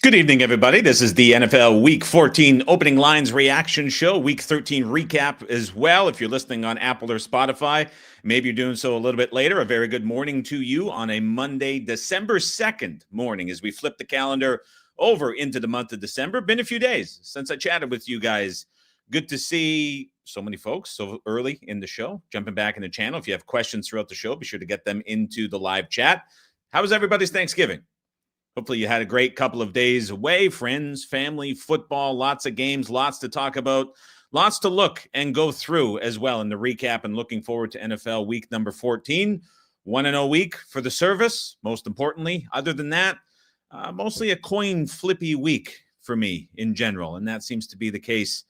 Good evening, everybody. This is the NFL Week 14 opening lines reaction show, Week 13 recap as well. If you're listening on Apple or Spotify, maybe you're doing so a little bit later. A very good morning to you on a Monday, December 2nd morning as we flip the calendar over into the month of December. Been a few days since I chatted with you guys. Good to see so many folks so early in the show, jumping back in the channel. If you have questions throughout the show, be sure to get them into the live chat. How was everybody's Thanksgiving? Hopefully you had a great couple of days away, friends, family, football, lots of games, lots to talk about, lots to look and go through as well in the recap, and looking forward to NFL week number 14. 1-0 week for the service, most importantly. Other than that, mostly a coin flippy week for me in general, and that seems to be the case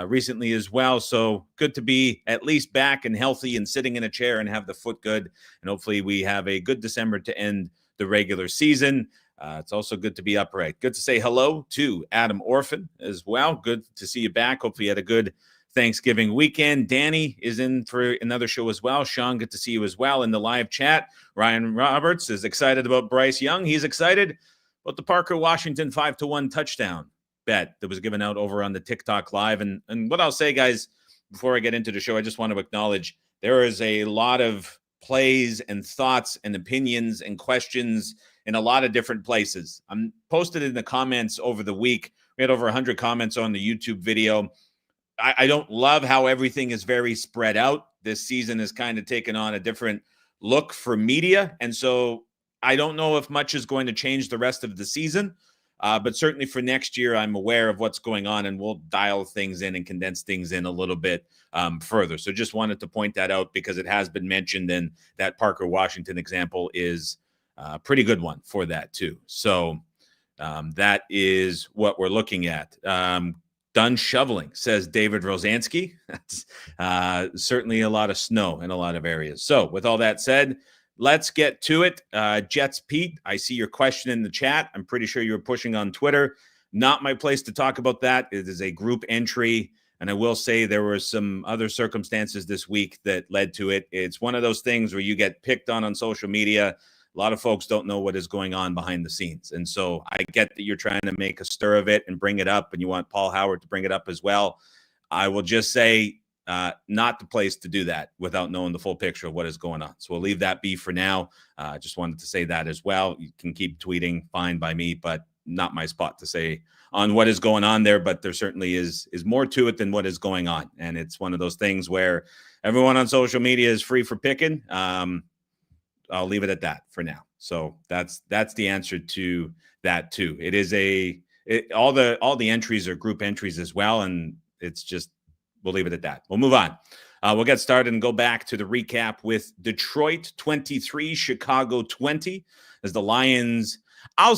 recently as well. So good to be at least back and healthy and sitting in a chair and have the foot good, and hopefully we have a good December to end the regular season. It's also good to be upright. Good to say hello to Adam Orphan as well. Good to see you back. Hopefully you had a good Thanksgiving weekend. Danny is in for another show as well. Sean, good to see you as well in the live chat. Ryan Roberts is excited about Bryce Young. He's excited about the Parker Washington 5-1 touchdown bet that was given out over on the TikTok live. And what I'll say, guys, before I get into the show, I just want to acknowledge there is a lot of plays and thoughts and opinions and questions in a lot of different places. I'm posted in the comments over the week. We had over 100 comments on the YouTube video. I don't love how everything is very spread out. This season has kind of taken on a different look for media. And so I don't know if much is going to change the rest of the season. But certainly for next year, I'm aware of what's going on, and we'll dial things in and condense things in a little bit further. So just wanted to point that out because it has been mentioned, and that Parker Washington example is a pretty good one for that too. So that is what we're looking at. Done shoveling, says David Rosansky. That's certainly a lot of snow in a lot of areas. So with all that said, let's get to it. Jets Pete, I see your question in the chat. I'm pretty sure you were pushing on Twitter. Not my place to talk about that. It is a group entry, and I will say there were some other circumstances this week that led to it. It's one of those things where you get picked on social media. A lot of folks don't know what is going on behind the scenes. And so I get that you're trying to make a stir of it and bring it up, and you want Paul Howard to bring it up as well. I will just say not the place to do that without knowing the full picture of what is going on. So we'll leave that be for now. Just wanted to say that as well. You can keep tweeting, fine by me, but not my spot to say on what is going on there. But there certainly is more to it than what is going on. And it's one of those things where everyone on social media is free for picking. I'll leave it at that for now. So that's the answer to that too. It is all the entries are group entries as well, and it's just we'll leave it at that. We'll move on. We'll get started and go back to the recap with Detroit 23, Chicago 20, as the Lions. I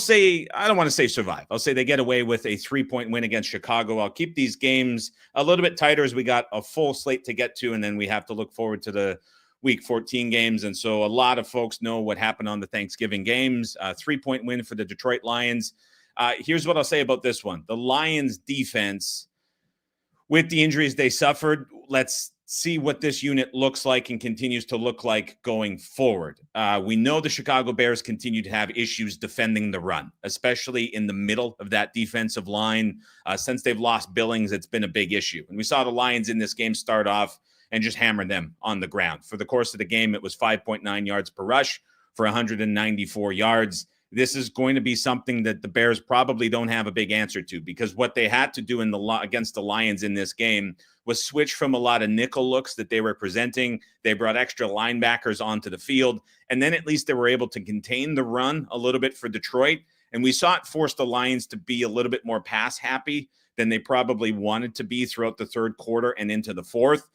don't want to say survive. I'll say they get away with a 3-point win against Chicago. I'll keep these games a little bit tighter as we got a full slate to get to, and then we have to look forward to the Week 14 games. And so a lot of folks know what happened on the Thanksgiving games. 3-point win for the Detroit Lions. Here's what I'll say about this one. The Lions defense, with the injuries they suffered, let's see what this unit looks like and continues to look like going forward. We know the Chicago Bears continue to have issues defending the run, especially in the middle of that defensive line. Since they've lost Billings, it's been a big issue. And we saw the Lions in this game start off and just hammer them on the ground. For the course of the game, it was 5.9 yards per rush for 194 yards. This is going to be something that the Bears probably don't have a big answer to, because what they had to do against the Lions in this game was switch from a lot of nickel looks that they were presenting. They brought extra linebackers onto the field, and then at least they were able to contain the run a little bit for Detroit. And we saw it force the Lions to be a little bit more pass happy than they probably wanted to be throughout the third quarter and into the fourth.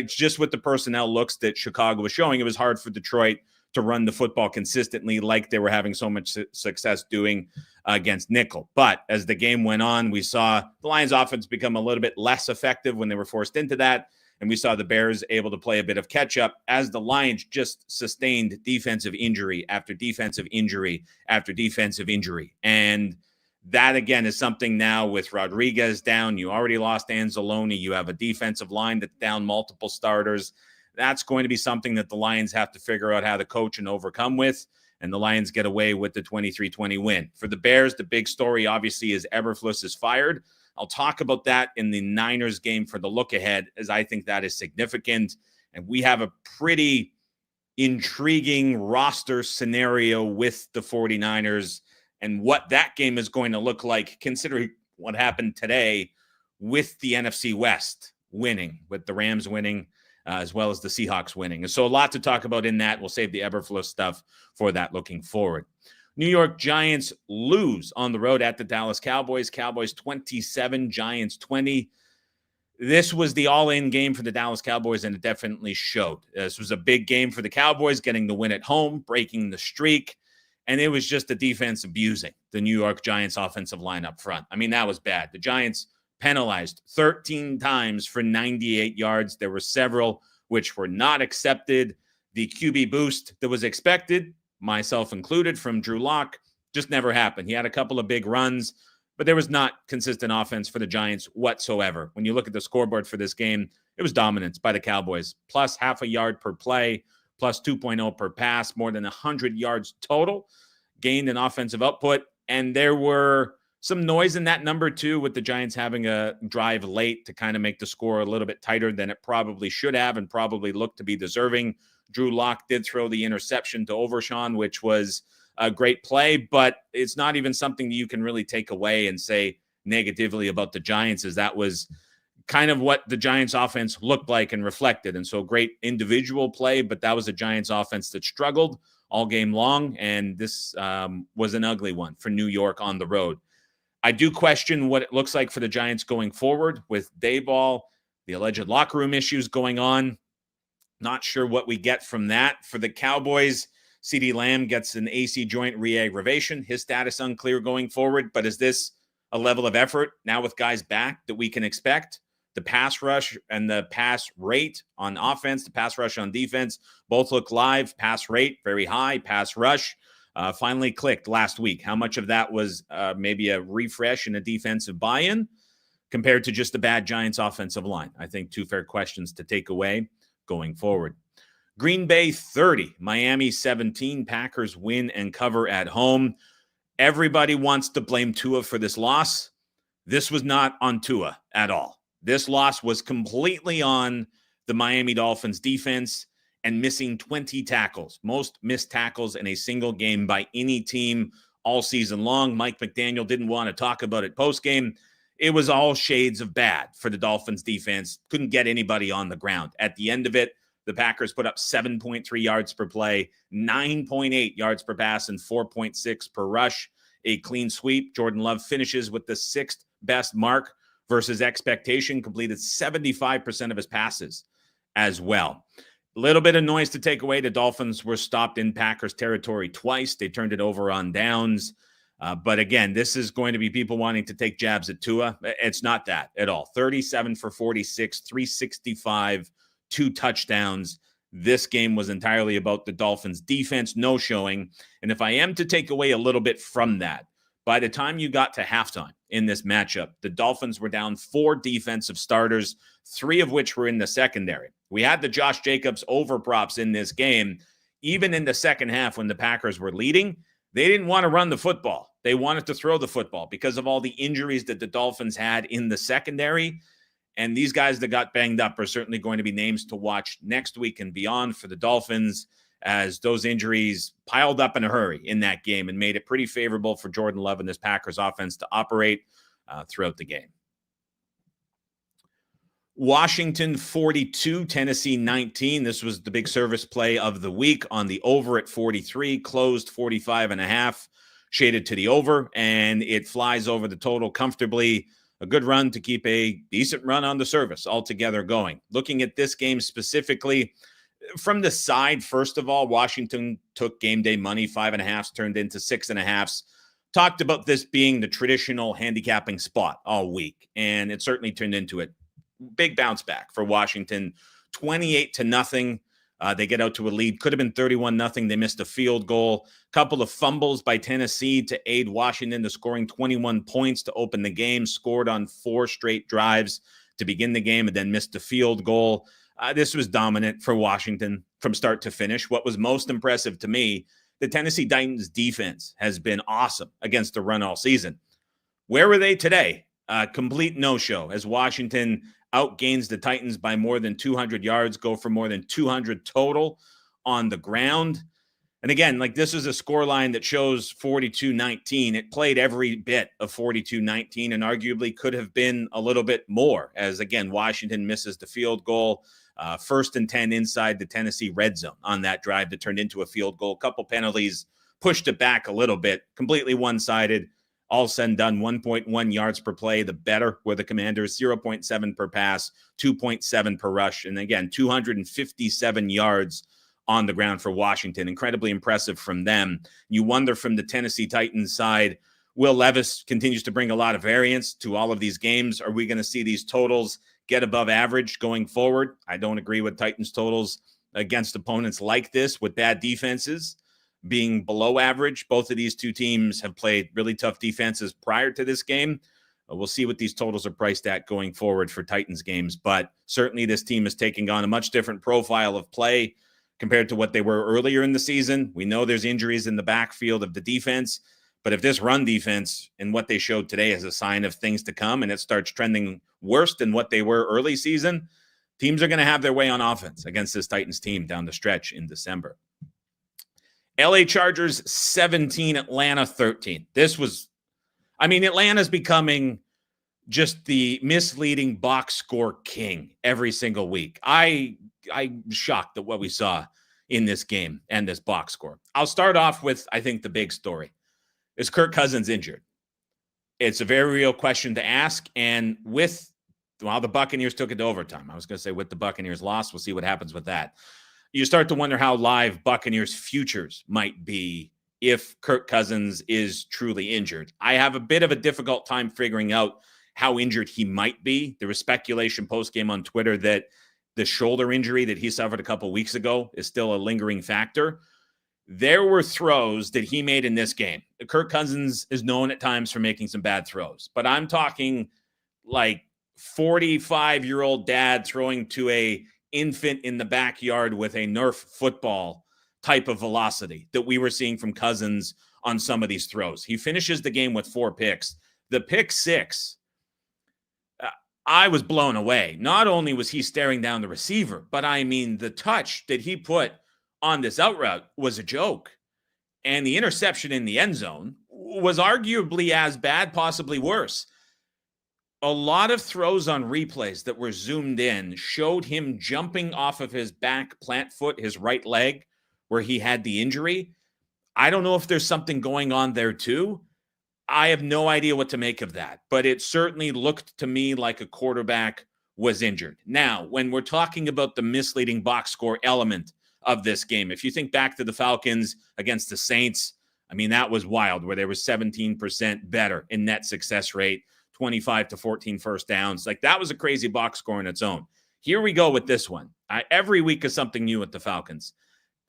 Just with the personnel looks that Chicago was showing, it was hard for Detroit to run the football consistently like they were having so much success doing against nickel. But as the game went on, we saw the Lions offense become a little bit less effective when they were forced into that. And we saw the Bears able to play a bit of catch up as the Lions just sustained defensive injury after defensive injury after defensive injury. And that, again, is something now with Rodriguez down. You already lost Anzalone. You have a defensive line that's down multiple starters. That's going to be something that the Lions have to figure out how to coach and overcome with. and the Lions get away with the 23-20 win. For the Bears, the big story obviously is Eberflus is fired. I'll talk about that in the Niners game for the look ahead, as I think that is significant. And we have a pretty intriguing roster scenario with the 49ers and what that game is going to look like, considering what happened today with the NFC West winning, with the Rams winning, as well as the Seahawks winning. And so a lot to talk about in that. We'll save the Eberflus stuff for that looking forward. New York Giants lose on the road at the Dallas Cowboys. Cowboys 27, Giants 20. This was the all-in game for the Dallas Cowboys, and it definitely showed. This was a big game for the Cowboys, getting the win at home, breaking the streak, and it was just the defense abusing the New York Giants offensive line up front. I mean, that was bad. The Giants penalized 13 times for 98 yards. There were several which were not accepted. The QB boost that was expected, myself included, from Drew Lock, just never happened. He had a couple of big runs, but there was not consistent offense for the Giants whatsoever. When you look at the scoreboard for this game, it was dominance by the Cowboys, plus half a yard per play, plus 2.0 per pass, more than 100 yards total, gained in offensive output. And there were some noise in that number too, with the Giants having a drive late to kind of make the score a little bit tighter than it probably should have and probably looked to be deserving. Drew Lock did throw the interception to Overshawn, which was a great play, but it's not even something that you can really take away and say negatively about the Giants, as that was kind of what the Giants offense looked like and reflected. And so great individual play, but that was a Giants offense that struggled all game long. And this was an ugly one for New York on the road. I do question what it looks like for the Giants going forward with Daboll, the alleged locker room issues going on. Not sure what we get from that. For the Cowboys, CeeDee Lamb gets an AC joint re-aggravation. His status unclear going forward. But is this a level of effort now with guys back that we can expect? The pass rush and the pass rate on offense, the pass rush on defense, both look live. Pass rate, very high. Pass rush finally clicked last week. How much of that was maybe a refresh and a defensive buy-in compared to just a bad Giants offensive line? I think two fair questions to take away going forward. Green Bay 30, Miami 17. Packers win and cover at home. Everybody wants to blame Tua for this loss. This was not on Tua at all. This loss was completely on the Miami Dolphins defense and missing 20 tackles, most missed tackles in a single game by any team all season long. Mike McDaniel didn't want to talk about it post-game. It was all shades of bad for the Dolphins defense. Couldn't get anybody on the ground. At the end of it, the Packers put up 7.3 yards per play, 9.8 yards per pass, and 4.6 per rush. A clean sweep. Jordan Love finishes with the sixth best mark versus expectation, completed 75% of his passes as well. A little bit of noise to take away. The Dolphins were stopped in Packers territory twice. They turned it over on downs. But again, this is going to be people wanting to take jabs at Tua. It's not that at all. 37 for 46, 365, 2 touchdowns. This game was entirely about the Dolphins defense, no showing. And if I am to take away a little bit from that, by the time you got to halftime in this matchup, the Dolphins were down 4 defensive starters, 3 of which were in the secondary. We had the Josh Jacobs over props in this game. Even in the second half when the Packers were leading, they didn't want to run the football. They wanted to throw the football because of all the injuries that the Dolphins had in the secondary. And these guys that got banged up are certainly going to be names to watch next week and beyond for the Dolphins, as those injuries piled up in a hurry in that game and made it pretty favorable for Jordan Love and this Packers offense to operate throughout the game. Washington 42, Tennessee 19. This was the big service play of the week on the over at 43, closed 45.5, shaded to the over, and it flies over the total comfortably. A good run to keep a decent run on the service altogether going. Looking at this game specifically, from the side, first of all, Washington took game day money, 5.5s turned into 6.5s. Talked about this being the traditional handicapping spot all week, and it certainly turned into it. Big bounce back for Washington, 28-0. They get out to a lead. Could have been 31-0. They missed a field goal. Couple of fumbles by Tennessee to aid Washington to scoring 21 points to open the game. Scored on 4 straight drives to begin the game and then missed a field goal. This was dominant for Washington from start to finish. What was most impressive to me, The Tennessee Titans defense has been awesome against the run all season. Where were they today? Complete no-show as Washington outgains the Titans by more than 200 yards, go for more than 200 total on the ground. And again, like, this is a scoreline that shows 42-19. It played every bit of 42-19 and arguably could have been a little bit more as, again, Washington misses the field goal. 1st and 10 inside the Tennessee red zone on that drive that turned into a field goal. A couple penalties pushed it back a little bit, completely one-sided. All said and done, 1.1 yards per play. The better were the Commanders, 0.7 per pass, 2.7 per rush. And again, 257 yards on the ground for Washington. Incredibly impressive from them. You wonder from the Tennessee Titans side, Will Levis continues to bring a lot of variance to all of these games. Are we going to see these totals get above average going forward? I don't agree with Titans totals against opponents like this with bad defenses being below average. Both of these two teams have played really tough defenses prior to this game. We'll see what these totals are priced at going forward for Titans games, but certainly this team is taking on a much different profile of play compared to what they were earlier in the season. We know there's injuries in the backfield of the defense, but if this run defense and what they showed today is a sign of things to come and it starts trending worse than what they were early season, teams are going to have their way on offense against this Titans team down the stretch in December. LA Chargers 17, Atlanta 13. Atlanta's becoming just the misleading box score king every single week. I'm shocked at what we saw in this game and this box score. I'll start off with, I think, the big story. Is Kirk Cousins injured? It's a very real question to ask. And the Buccaneers took it to overtime. I was going to say with the Buccaneers loss, we'll see what happens with that. You start to wonder how live Buccaneers futures might be if Kirk Cousins is truly injured. I have a bit of a difficult time figuring out how injured he might be. There was speculation post-game on Twitter that the shoulder injury that he suffered a couple weeks ago is still a lingering factor. There were throws that he made in this game. Kirk Cousins is known at times for making some bad throws, but I'm talking like 45-year-old dad throwing to a infant in the backyard with a Nerf football type of velocity that we were seeing from Cousins on some of these throws. He finishes the game with 4 picks. The pick 6, I was blown away. Not only was he staring down the receiver, but the touch that he put on this out route was a joke. And the interception in the end zone was arguably as bad, possibly worse. A lot of throws on replays that were zoomed in showed him jumping off of his back plant foot, his right leg, where he had the injury. I don't know if there's something going on there too. I have no idea what to make of that, but it certainly looked to me like a quarterback was injured. Now, when we're talking about the misleading box score element of this game, if you think back to the Falcons against the Saints, that was wild, where they were 17% better in net success rate, 25 to 14 first downs. Like, that was a crazy box score in its own. Here we go with this one. Every week is something new with the Falcons.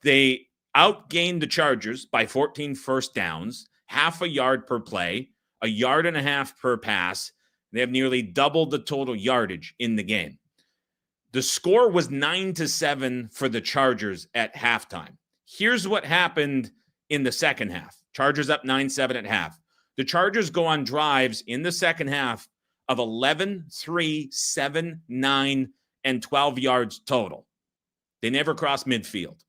They outgained the Chargers by 14 first downs, half a yard per play, a yard and a half per pass. They have nearly doubled the total yardage in the game. The score was 9-7 for the Chargers at halftime. Here's what happened in the second half. Chargers up 9-7 at half. The Chargers go on drives in the second half of 11, 3, 7, 9, and 12 yards total. They never cross midfield.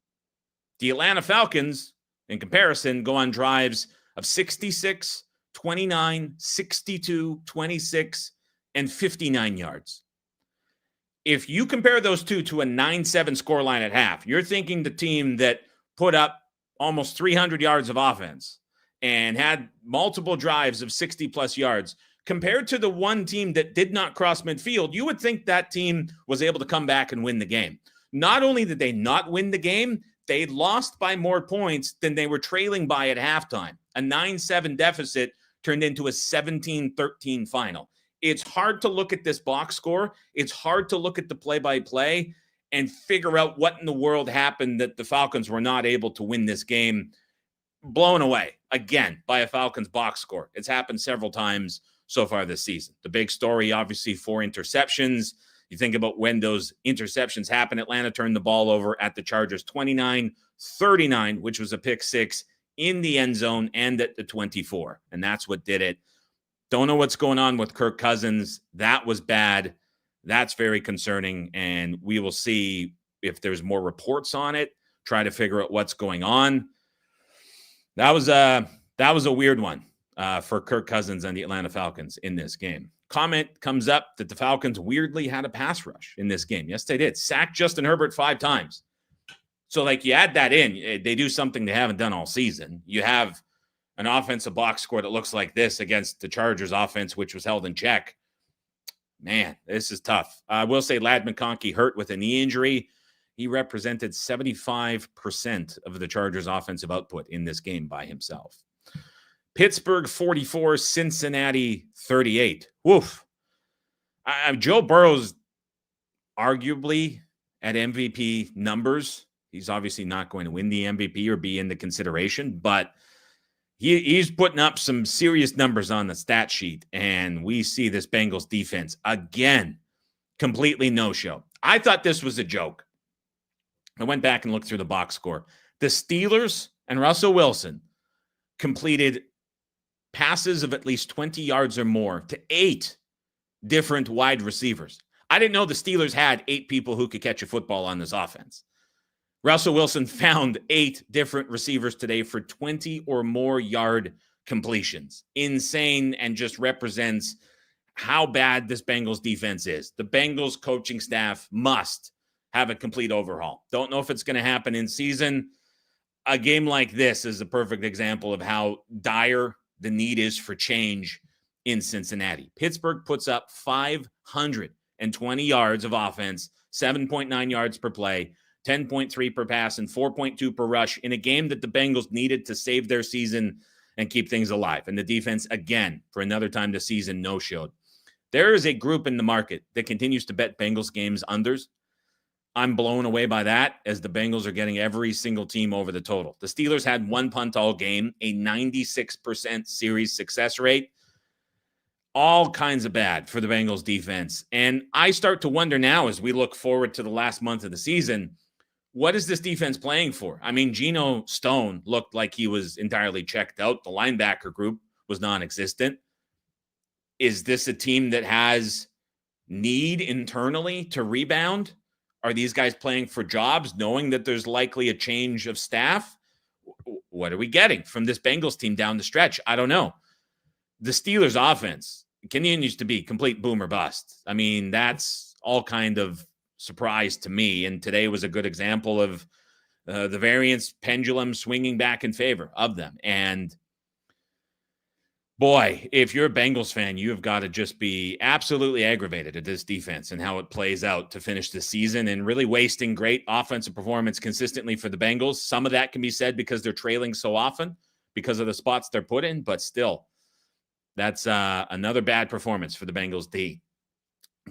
The Atlanta Falcons, in comparison, go on drives of 66, 29, 62, 26, and 59 yards. If you compare those two to a 9-7 scoreline at half, you're thinking the team that put up almost 300 yards of offense and had multiple drives of 60-plus yards, compared to the one team that did not cross midfield, you would think that team was able to come back and win the game. Not only did they not win the game, they lost by more points than they were trailing by at halftime. A 9-7 deficit turned into a 17-13 final. It's hard to look at this box score. It's hard to look at the play-by-play and figure out what in the world happened that the Falcons were not able to win this game. Blown away, again, by a Falcons box score. It's happened several times so far this season. The big story, obviously, 4 interceptions. You think about when those interceptions happened. Atlanta turned the ball over at the Chargers 29-39, which was a pick six in the end zone and at the 24. And that's what did it. Don't know what's going on with Kirk Cousins. That was bad. That's very concerning. And we will see if there's more reports on it, try to figure out what's going on. That was a weird one for Kirk Cousins and the Atlanta Falcons in this game. Comment comes up that the Falcons weirdly had a pass rush in this game. Yes, they did. Sacked Justin Herbert 5 times. So, like, you add that in, they do something they haven't done all season. You have an offensive box score that looks like this against the Chargers offense, which was held in check. Man, this is tough. I will say Ladd McConkey hurt with a knee injury. He represented 75% of the Chargers offensive output in this game by himself. Pittsburgh 44, Cincinnati 38. Woof. Joe Burrow's arguably at MVP numbers. He's obviously not going to win the MVP or be in the consideration, but he's putting up some serious numbers on the stat sheet, and we see this Bengals defense again completely no-show. I thought this was a joke. I went back and looked through the box score. The Steelers and Russell Wilson completed passes of at least 20 yards or more to 8 different wide receivers. I didn't know the Steelers had 8 people who could catch a football on this offense. Russell Wilson found 8 different receivers today for 20 or more yard completions. Insane, and just represents how bad this Bengals defense is. The Bengals coaching staff must have a complete overhaul. Don't know if it's going to happen in season. A game like this is a perfect example of how dire the need is for change in Cincinnati. Pittsburgh puts up 520 yards of offense, 7.9 yards per play, 10.3 per pass, and 4.2 per rush in a game that the Bengals needed to save their season and keep things alive. And the defense, again, for another time this season, no-showed. There is a group in the market that continues to bet Bengals games unders. I'm blown away by that, as the Bengals are getting every single team over the total. The Steelers had 1 punt all game, a 96% series success rate. All kinds of bad for the Bengals defense. And I start to wonder now, as we look forward to the last month of the season, what is this defense playing for? I mean, Geno Stone looked like he was entirely checked out. The linebacker group was non-existent. Is this a team that has need internally to rebound? Are these guys playing for jobs, knowing that there's likely a change of staff? What are we getting from this Bengals team down the stretch? I don't know. The Steelers' offense continues to be complete boom or bust. I mean, that's all kind of surprise to me. And today was a good example of the variance pendulum swinging back in favor of them. And boy, if you're a Bengals fan, you have got to just be absolutely aggravated at this defense and how it plays out to finish the season, and really wasting great offensive performance consistently for the Bengals. Some of that can be said because they're trailing so often because of the spots they're put in, but still, that's another bad performance for the Bengals D.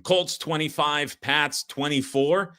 Colts 25, Pats 24.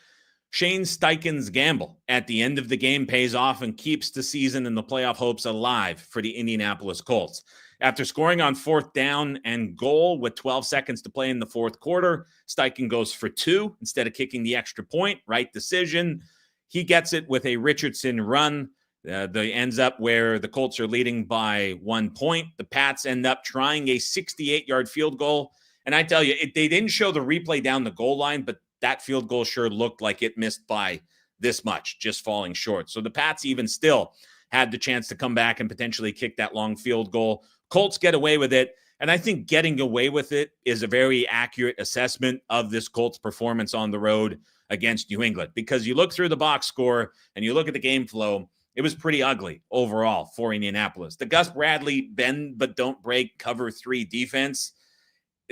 Shane Steichen's gamble at the end of the game pays off and keeps the season and the playoff hopes alive for the Indianapolis Colts. After scoring on 4th down and goal with 12 seconds to play in the 4th quarter, Steichen goes for 2 instead of kicking the extra point. Right decision. He gets it with a Richardson run. They ends up where the Colts are leading by 1 point. The Pats end up trying a 68-yard field goal. And I tell you, they didn't show the replay down the goal line, but that field goal sure looked like it missed by this much, just falling short. So the Pats even still had the chance to come back and potentially kick that long field goal. Colts get away with it. And I think getting away with it is a very accurate assessment of this Colts performance on the road against New England, because you look through the box score and you look at the game flow, it was pretty ugly overall for Indianapolis. The Gus Bradley bend but don't break cover 3 defense,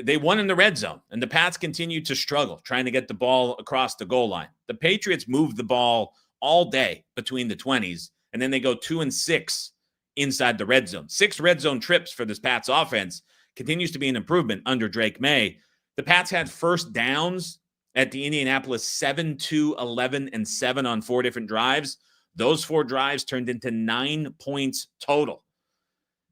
they won in the red zone, and the Pats continue to struggle trying to get the ball across the goal line. The Patriots moved the ball all day between the 20s, and then they go 2-6 inside the red zone. 6 red zone trips for this Pats offense continues to be an improvement under Drake May. The Pats had first downs at the Indianapolis 7-2, 11, and 7 on 4 different drives. Those 4 drives turned into 9 points total.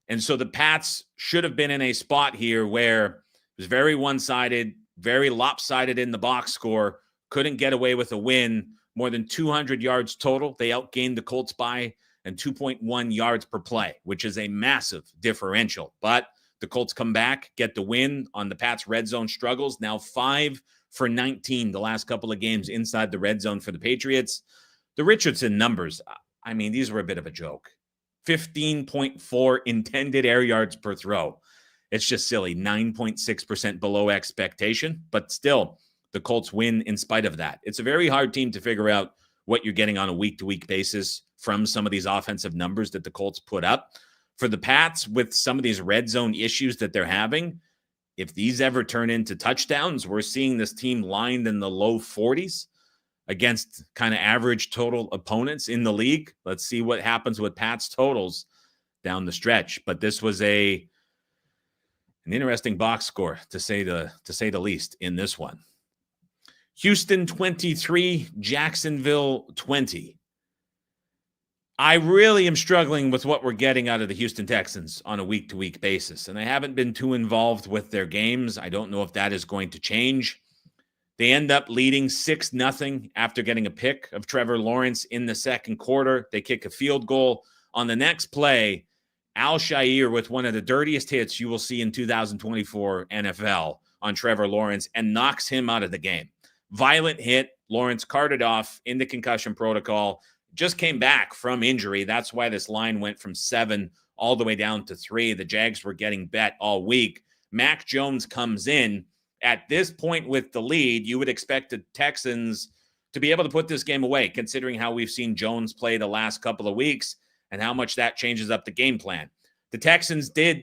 And so the Pats should have been in a spot here where it was very one-sided. very lopsided in the box score, couldn't get away with a win, more than 200 yards total. They outgained the Colts by and 2.1 yards per play, which is a massive differential. But the Colts come back, get the win on the Pats' red zone struggles. Now 5 for 19 the last couple of games inside the red zone for the Patriots. The Richardson numbers, I mean, these were a bit of a joke. 15.4 intended air yards per throw. It's just silly. 9.6% below expectation, but still, the Colts win in spite of that. It's a very hard team to figure out what you're getting on a week-to-week basis from some of these offensive numbers that the Colts put up. For the Pats, with some of these red zone issues that they're having, if these ever turn into touchdowns, we're seeing this team lined in the low 40s against kind of average total opponents in the league. Let's see what happens with Pats totals down the stretch. But this was an interesting box score, to say the least, in this one. Houston 23, Jacksonville 20. I really am struggling with what we're getting out of the Houston Texans on a week-to-week basis, and I haven't been too involved with their games. I don't know if that is going to change. They end up leading 6-0 after getting a pick of Trevor Lawrence in the second quarter. They kick a field goal. On the next play, Al-Shaair with one of the dirtiest hits you will see in 2024 NFL on Trevor Lawrence and knocks him out of the game. Violent hit. Lawrence carted off into concussion protocol. Just came back from injury. That's why this line went from 7 all the way down to 3. The Jags were getting bet all week. Mac Jones comes in. At this point with the lead, you would expect the Texans to be able to put this game away, considering how we've seen Jones play the last couple of weeks and how much that changes up the game plan. The Texans did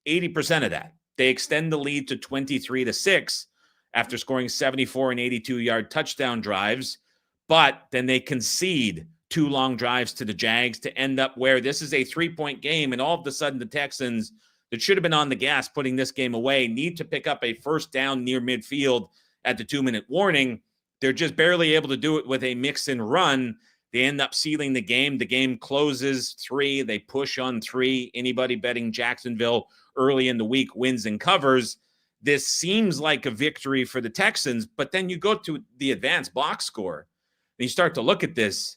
80% of that. They extend the lead to 23-6 after scoring 74 and 82-yard touchdown drives, but then they concede 2 long drives to the Jags to end up where this is a 3-point game, and all of a sudden the Texans, that should have been on the gas putting this game away, need to pick up a first down near midfield at the 2-minute warning. They're just barely able to do it with a mix and run. They end up sealing the game. The game closes 3. They push on 3. Anybody betting Jacksonville early in the week wins and covers. This seems like a victory for the Texans, but then you go to the advanced box score and you start to look at this.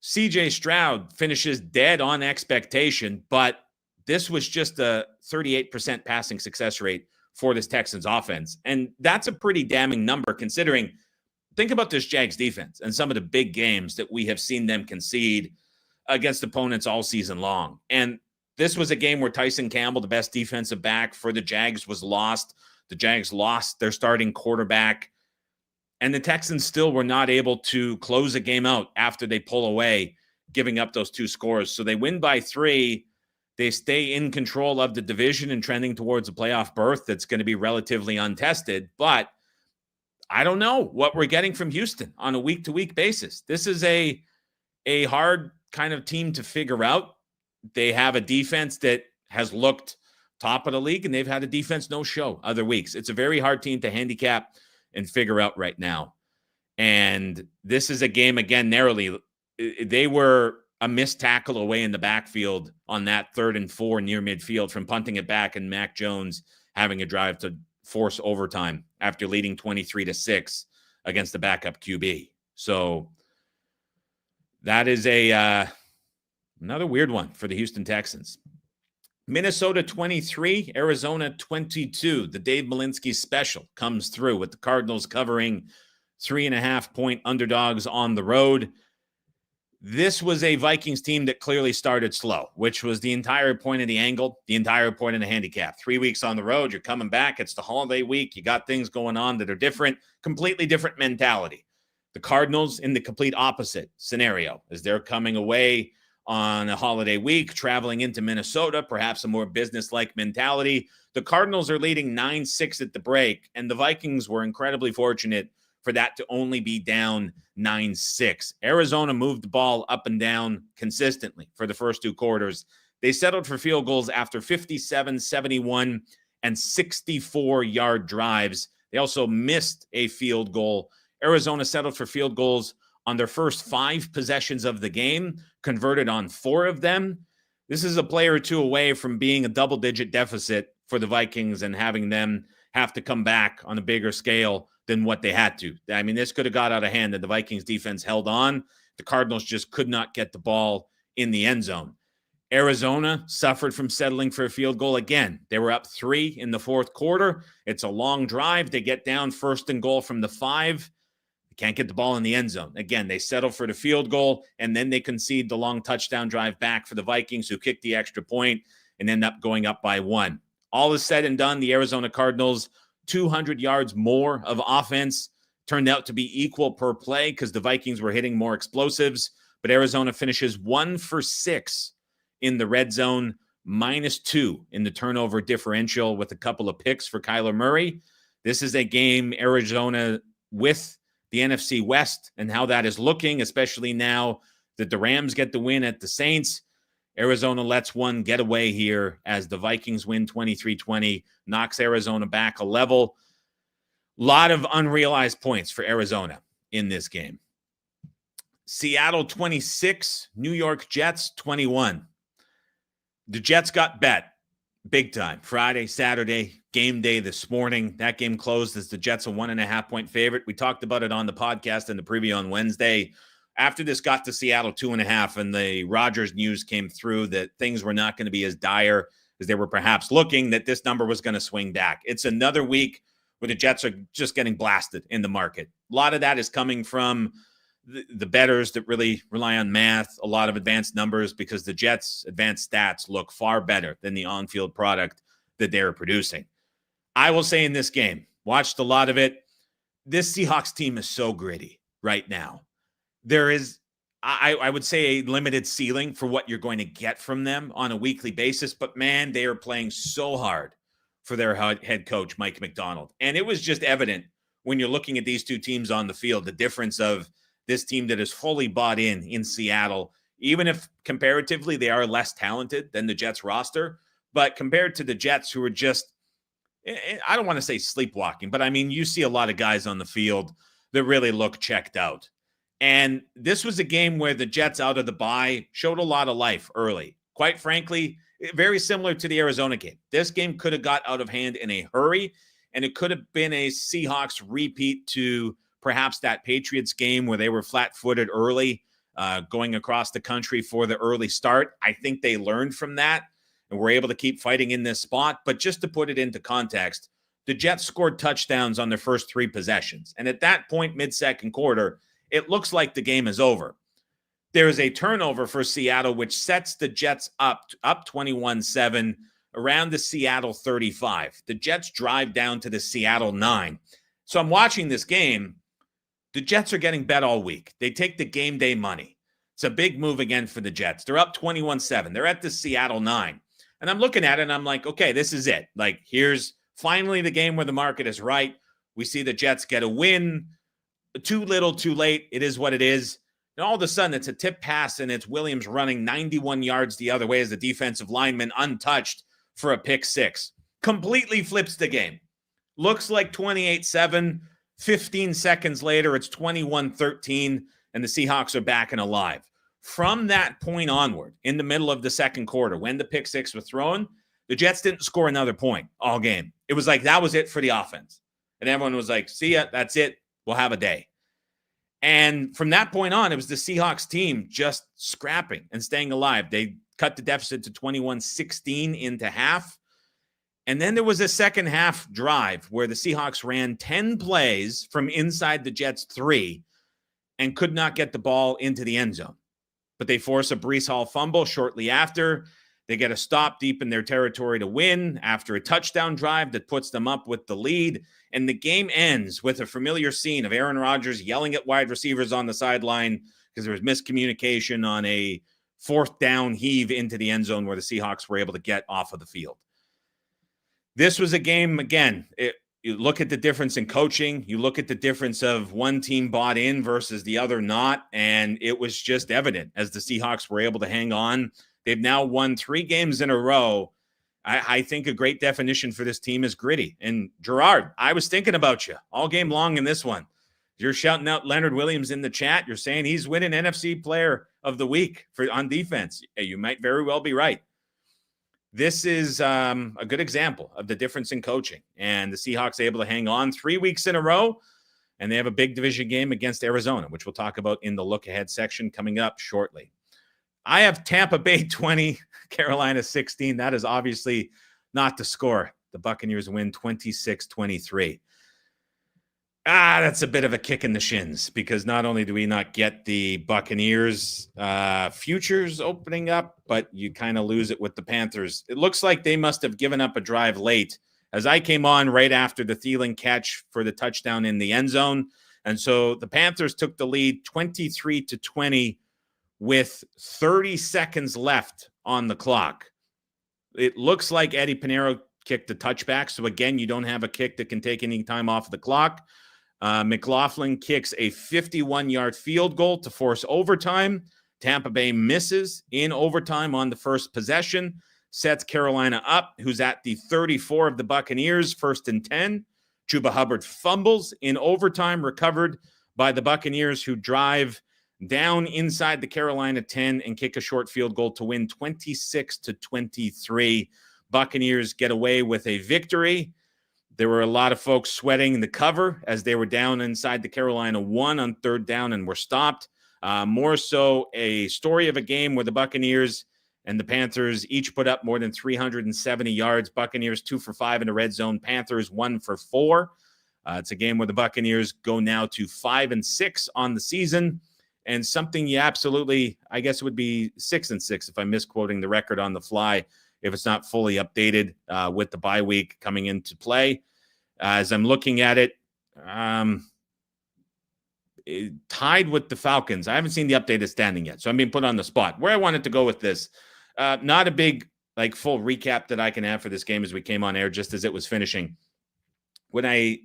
CJ Stroud finishes dead on expectation, but this was just a 38% passing success rate for this Texans offense. And that's a pretty damning number considering, think about this Jags defense and some of the big games that we have seen them concede against opponents all season long. And this was a game where Tyson Campbell, the best defensive back for the Jags, was lost. The Jags lost their starting quarterback. And the Texans still were not able to close a game out after they pull away, giving up those 2 scores. So they win by 3. They stay in control of the division and trending towards a playoff berth that's going to be relatively untested. But I don't know what we're getting from Houston on a week-to-week basis. This is a hard kind of team to figure out. They have a defense that has looked top of the league, and they've had a defense no-show other weeks. It's a very hard team to handicap and figure out right now. And this is a game, again, narrowly. They were a missed tackle away in the backfield on that 3rd and 4 near midfield from punting it back and Mac Jones having a drive to force overtime after leading 23-6 against the backup QB. So that is another weird one for the Houston Texans. Minnesota 23, Arizona 22. The Dave Malinsky special comes through with the Cardinals covering 3.5-point underdogs on the road. This was a Vikings team that clearly started slow, which was the entire point of the angle, the entire point of the handicap. 3 weeks on the road, you're coming back. It's the holiday week. You got things going on that are different, completely different mentality. The Cardinals in the complete opposite scenario as they're coming away on a holiday week, traveling into Minnesota, perhaps a more business-like mentality. The Cardinals are leading 9-6 at the break, and the Vikings were incredibly fortunate for that to only be down 9-6. Arizona moved the ball up and down consistently for the first 2 quarters. They settled for field goals after 57, 71, and 64-yard drives. They also missed a field goal. Arizona settled for field goals on their first 5 possessions of the game, converted on 4 of them. This is a play or 2 away from being a double-digit deficit for the Vikings and having them have to come back on a bigger scale than what they had to. I mean, this could have got out of hand, and the Vikings defense held on. The Cardinals just could not get the ball in the end zone. Arizona suffered from settling for a field goal again. They were up 3 in the fourth quarter. It's a long drive. They get down 1st and goal from the 5. They can't get the ball in the end zone. Again, they settle for the field goal, and then they concede the long touchdown drive back for the Vikings, who kicked the extra point and end up going up by 1. All is said and done, the Arizona Cardinals, 200 yards more of offense, turned out to be equal per play because the Vikings were hitting more explosives, but Arizona finishes 1 for 6 in the red zone, -2 in the turnover differential with a couple of picks for Kyler Murray. This is a game, Arizona with the NFC West and how that is looking, especially now that the Rams get the win at the Saints. Arizona lets one get away here as the Vikings win 23-20, knocks Arizona back a level. A lot of unrealized points for Arizona in this game. Seattle 26, New York Jets 21. The Jets got bet big time. Friday, Saturday, game day this morning. That game closed as the Jets a 1.5-point favorite. We talked about it on the podcast and the preview on Wednesday. After this got to Seattle 2.5 and the Rodgers news came through that things were not going to be as dire as they were perhaps looking, that this number was going to swing back. It's another week where the Jets are just getting blasted in the market. A lot of that is coming from the bettors that really rely on math, a lot of advanced numbers, because the Jets' advanced stats look far better than the on-field product that they're producing. I will say in this game, watched a lot of it, this Seahawks team is so gritty right now. There is, I would say, a limited ceiling for what you're going to get from them on a weekly basis. But, man, they are playing so hard for their head coach, Mike McDonald. And it was just evident when you're looking at these two teams on the field, the difference of this team that is fully bought in Seattle, even if comparatively they are less talented than the Jets roster. But compared to the Jets, who are just, I don't want to say sleepwalking, but I mean, you see a lot of guys on the field that really look checked out. And this was a game where the Jets, out of the bye, showed a lot of life early. Quite frankly, very similar to the Arizona game. This game could have got out of hand in a hurry, and it could have been a Seahawks repeat to perhaps that Patriots game where they were flat-footed early, going across the country for the early start. I think they learned from that and were able to keep fighting in this spot. But just to put it into context, the Jets scored touchdowns on their first 3 possessions. And at that point, mid-second quarter, it looks like the game is over. There is a turnover for Seattle, which sets the Jets up 21-7 around the Seattle 35. The Jets drive down to the Seattle 9. So I'm watching this game. The Jets are getting bet all week. They take the game day money. It's a big move again for the Jets. They're up 21-7. They're at the Seattle 9. And I'm looking at it, and I'm like, okay, this is it. Like, here's finally the game where the market is right. We see the Jets get a win. Too little, too late. It is what it is. And all of a sudden, it's a tip pass, and it's Williams running 91 yards the other way as the defensive lineman untouched for a pick 6. Completely flips the game. Looks like 28-7. 15 seconds later, it's 21-13, and the Seahawks are back and alive. From that point onward, in the middle of the second quarter, when the pick 6 was thrown, the Jets didn't score another point all game. It was like that was it for the offense. And everyone was like, see ya, that's it. We'll have a day. And from that point on, it was the Seahawks team just scrapping and staying alive. They cut the deficit to 21-16 into half. And then there was a second half drive where the Seahawks ran 10 plays from inside the Jets 3 and could not get the ball into the end zone. But they force a Breece Hall fumble shortly after. They get a stop deep in their territory to win after a touchdown drive that puts them up with the lead. And the game ends with a familiar scene of Aaron Rodgers yelling at wide receivers on the sideline because there was miscommunication on a 4th down heave into the end zone where the Seahawks were able to get off of the field. This was a game, again, you look at the difference in coaching. You look at the difference of one team bought in versus the other not, and it was just evident as the Seahawks were able to hang on. They've now won 3 games in a row. I think a great definition for this team is gritty. And Gerard, I was thinking about you all game long in this one. You're shouting out Leonard Williams in the chat. You're saying he's winning NFC Player of the Week on defense. You might very well be right. this is a good example of the difference in coaching. And the Seahawks able to hang on 3 weeks in a row, and they have a big division game against Arizona, which we'll talk about in the look ahead section coming up shortly. I have Tampa Bay 20, Carolina 16. That is obviously not the score. The Buccaneers win 26-23. That's a bit of a kick in the shins, because not only do we not get the Buccaneers futures opening up, but you kind of lose it with the Panthers. It looks like they must have given up a drive late, as I came on right after the Thielen catch for the touchdown in the end zone. And so the Panthers took the lead 23-20 with 30 seconds left on the clock. It looks like Eddie Pinheiro kicked the touchback. So again, you don't have a kick that can take any time off the clock. McLaughlin kicks a 51-yard field goal to force overtime. Tampa Bay misses in overtime on the first possession, sets Carolina up, who's at the 34 of the Buccaneers, 1st and 10. Chuba Hubbard fumbles in overtime, recovered by the Buccaneers, who drive down inside the Carolina 10 and kick a short field goal to win 26-23. Buccaneers get away with a victory. There were a lot of folks sweating the cover as they were down inside the Carolina 1 on 3rd down and were stopped. More so a story of a game where the Buccaneers and the Panthers each put up more than 370 yards. Buccaneers 2 for 5 in the red zone. Panthers 1 for 4. It's a game where the Buccaneers go now to 5-6 on the season. And something you absolutely, I guess it would be 6-6 if I'm misquoting the record on the fly, if it's not fully updated with the bye week coming into play. As I'm looking at it, tied with the Falcons. I haven't seen the updated standing yet, so I'm being put on the spot. Where I wanted to go with this, not a big full recap that I can have for this game as we came on air just as it was finishing. When I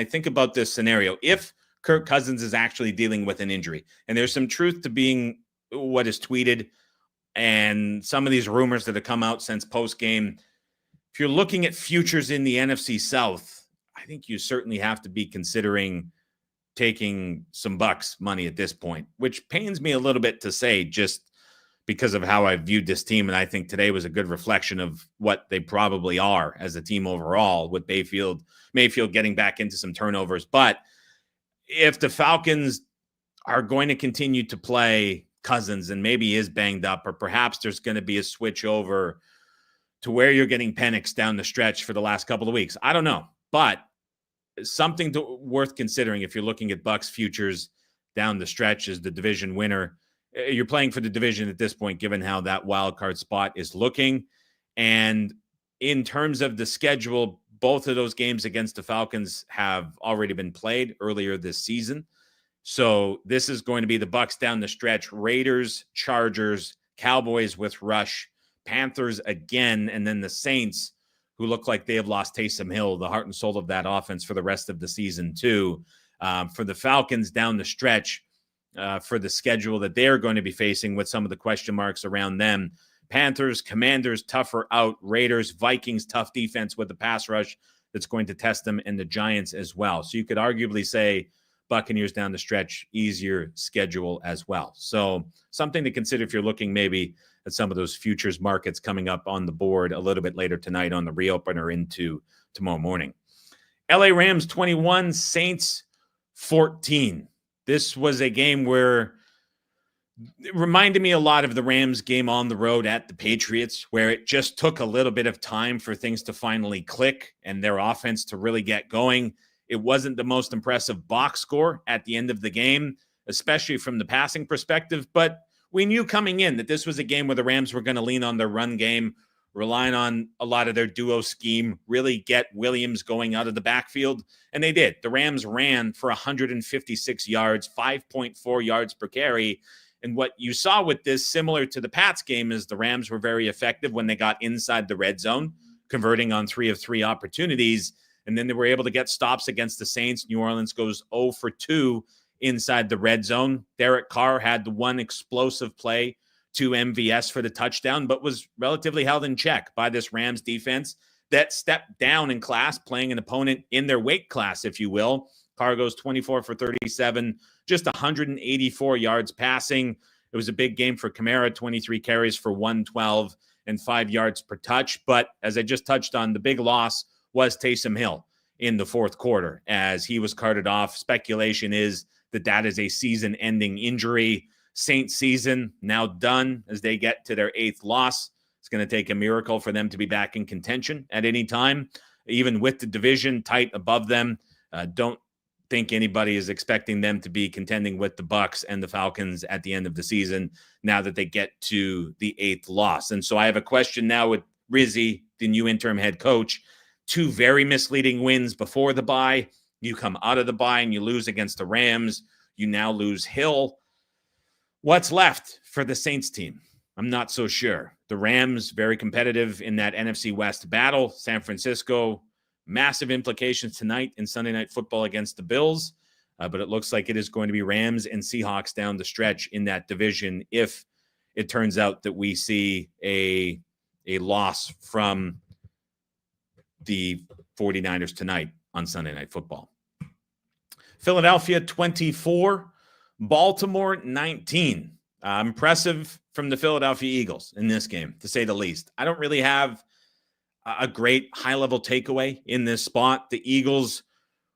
think about this scenario, if Kirk Cousins is actually dealing with an injury, and there's some truth to being what is tweeted and some of these rumors that have come out since post-game, if you're looking at futures in the NFC South, I think you certainly have to be considering taking some Bucs money at this point, which pains me a little bit to say just because of how I viewed this team. And I think today was a good reflection of what they probably are as a team overall, with Mayfield getting back into some turnovers. But if the Falcons are going to continue to play Cousins and maybe he is banged up, or perhaps there's going to be a switch over to where you're getting Penix down the stretch for the last couple of weeks, I don't know. But something worth considering if you're looking at Bucs futures down the stretch as the division winner. You're playing for the division at this point, given how that wild card spot is looking. And in terms of the schedule, both of those games against the Falcons have already been played earlier this season. So this is going to be the Bucs down the stretch, Raiders, Chargers, Cowboys with Rush, Panthers again, and then the Saints, who look like they have lost Taysom Hill, the heart and soul of that offense, for the rest of the season too. For the Falcons down the stretch, for the schedule that they're going to be facing with some of the question marks around them, Panthers, Commanders, tougher out, Raiders, Vikings, tough defense with the pass rush that's going to test them, and the Giants as well. So you could arguably say Buccaneers down the stretch, easier schedule as well. So something to consider if you're looking maybe at some of those futures markets coming up on the board a little bit later tonight on the reopener into tomorrow morning. LA Rams 21, Saints 14. This was a game where it reminded me a lot of the Rams game on the road at the Patriots, where it just took a little bit of time for things to finally click and their offense to really get going. It wasn't the most impressive box score at the end of the game, especially from the passing perspective, but we knew coming in that this was a game where the Rams were going to lean on their run game, relying on a lot of their duo scheme, really get Williams going out of the backfield, and they did. The Rams ran for 156 yards, 5.4 yards per carry, and what you saw with this, similar to the Pats game, is the Rams were very effective when they got inside the red zone, converting on 3 of 3 opportunities. And then they were able to get stops against the Saints. New Orleans goes 0 for 2 inside the red zone. Derek Carr had the one explosive play to MVS for the touchdown, but was relatively held in check by this Rams defense that stepped down in class, playing an opponent in their weight class, if you will. Carr goes 24 for 37, just 184 yards passing. It was a big game for Kamara, 23 carries for 112. and 5 yards per touch. But as I just touched on, the big loss was Taysom Hill in the fourth quarter as he was carted off. Speculation is that is a season-ending injury. Saints season now done as they get to their 8th loss. It's going to take a miracle for them to be back in contention at any time, even with the division tight above them. Don't think anybody is expecting them to be contending with the Bucs and the Falcons at the end of the season now that they get to the 8th loss. And so I have a question now with Rizzi, the new interim head coach. 2 very misleading wins before the bye. You come out of the bye and you lose against the Rams. You now lose Hill. What's left for the Saints team? I'm not so sure. The Rams, very competitive in that NFC West battle. San Francisco, massive implications tonight in Sunday Night Football against the Bills. But it looks like it is going to be Rams and Seahawks down the stretch in that division if it turns out that we see a loss from the 49ers tonight on Sunday Night Football. Philadelphia 24, Baltimore 19. Impressive from the Philadelphia Eagles in this game, to say the least. I don't really have a great high-level takeaway in this spot. The Eagles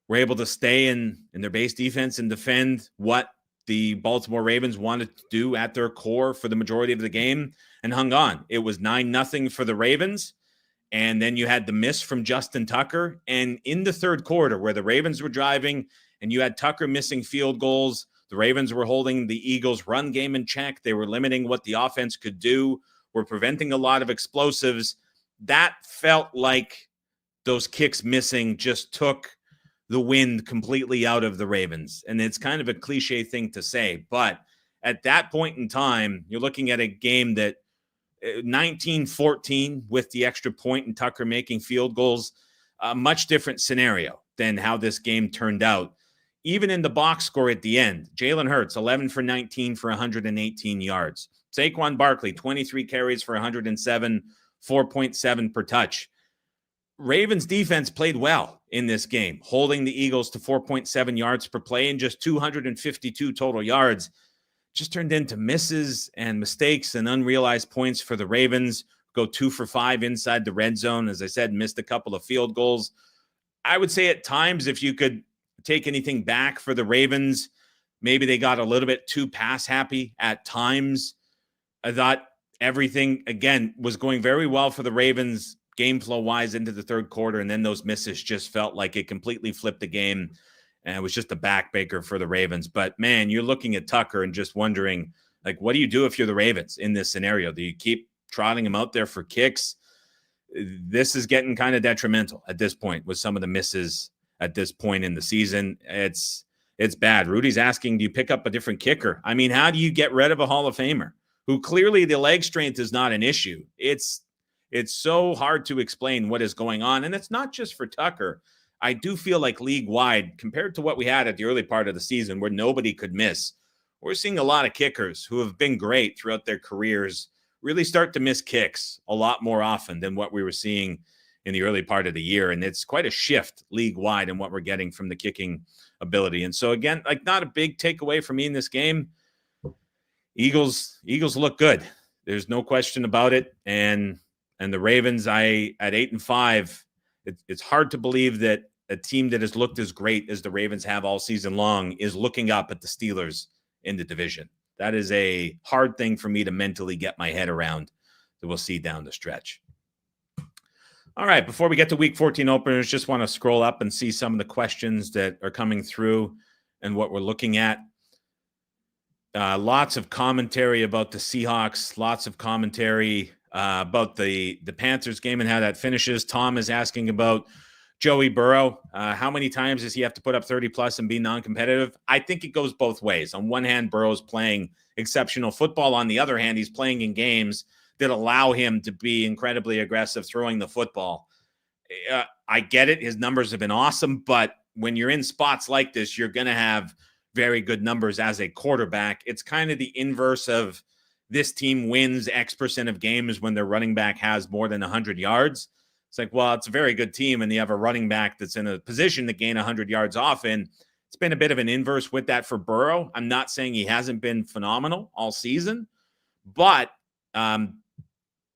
were able to stay in their base defense and defend what the Baltimore Ravens wanted to do at their core for the majority of the game and hung on. It was 9-0 for the Ravens, and then you had the miss from Justin Tucker. And in the third quarter, where the Ravens were driving and you had Tucker missing field goals, the Ravens were holding the Eagles' run game in check. They were limiting what the offense could do, were preventing a lot of explosives. That felt like those kicks missing just took the wind completely out of the Ravens. And it's kind of a cliche thing to say, but at that point in time, you're looking at a game that 19-14 with the extra point and Tucker making field goals, a much different scenario than how this game turned out. Even in the box score at the end, Jalen Hurts, 11 for 19 for 118 yards. Saquon Barkley, 23 carries for 107, 4.7 per touch. Ravens defense played well in this game, holding the Eagles to 4.7 yards per play and just 252 total yards. Just turned into misses and mistakes and unrealized points for the Ravens. Go 2 for 5 inside the red zone. As I said, missed a couple of field goals. I would say at times, if you could take anything back for the Ravens, maybe they got a little bit too pass happy at times. I thought everything, again, was going very well for the Ravens game flow wise into the third quarter. And then those misses just felt like it completely flipped the game. And it was just a backbreaker for the Ravens. But man, you're looking at Tucker and just wondering, like, what do you do if you're the Ravens in this scenario? Do you keep trotting him out there for kicks? This is getting kind of detrimental at this point with some of the misses at this point in the season. It's bad. Rudy's asking, do you pick up a different kicker? I mean, how do you get rid of a Hall of Famer who clearly the leg strength is not an issue? It's so hard to explain what is going on. And it's not just for Tucker. I do feel like league-wide, compared to what we had at the early part of the season where nobody could miss, we're seeing a lot of kickers who have been great throughout their careers really start to miss kicks a lot more often than what we were seeing in the early part of the year. And it's quite a shift league-wide in what we're getting from the kicking ability. And so, again, like, not a big takeaway for me in this game. Eagles look good. There's no question about it. And the Ravens, at 8-5, it's hard to believe that a team that has looked as great as the Ravens have all season long is looking up at the Steelers in the division. That is a hard thing for me to mentally get my head around that we'll see down the stretch. All right, before we get to Week 14 openers, just want to scroll up and see some of the questions that are coming through and what we're looking at. Lots of commentary about the Seahawks, lots of commentary about the Panthers game and how that finishes. Tom is asking about Joey Burrow. How many times does he have to put up 30-plus and be non-competitive? I think it goes both ways. On one hand, Burrow's playing exceptional football. On the other hand, he's playing in games that allow him to be incredibly aggressive throwing the football. I get it. His numbers have been awesome, but when you're in spots like this, you're going to have very good numbers as a quarterback. It's kind of the inverse of this team wins X% of games when their running back has more than 100 yards. It's like, well, it's a very good team, and you have a running back that's in a position to gain 100 yards often. It's been a bit of an inverse with that for Burrow. I'm not saying he hasn't been phenomenal all season, but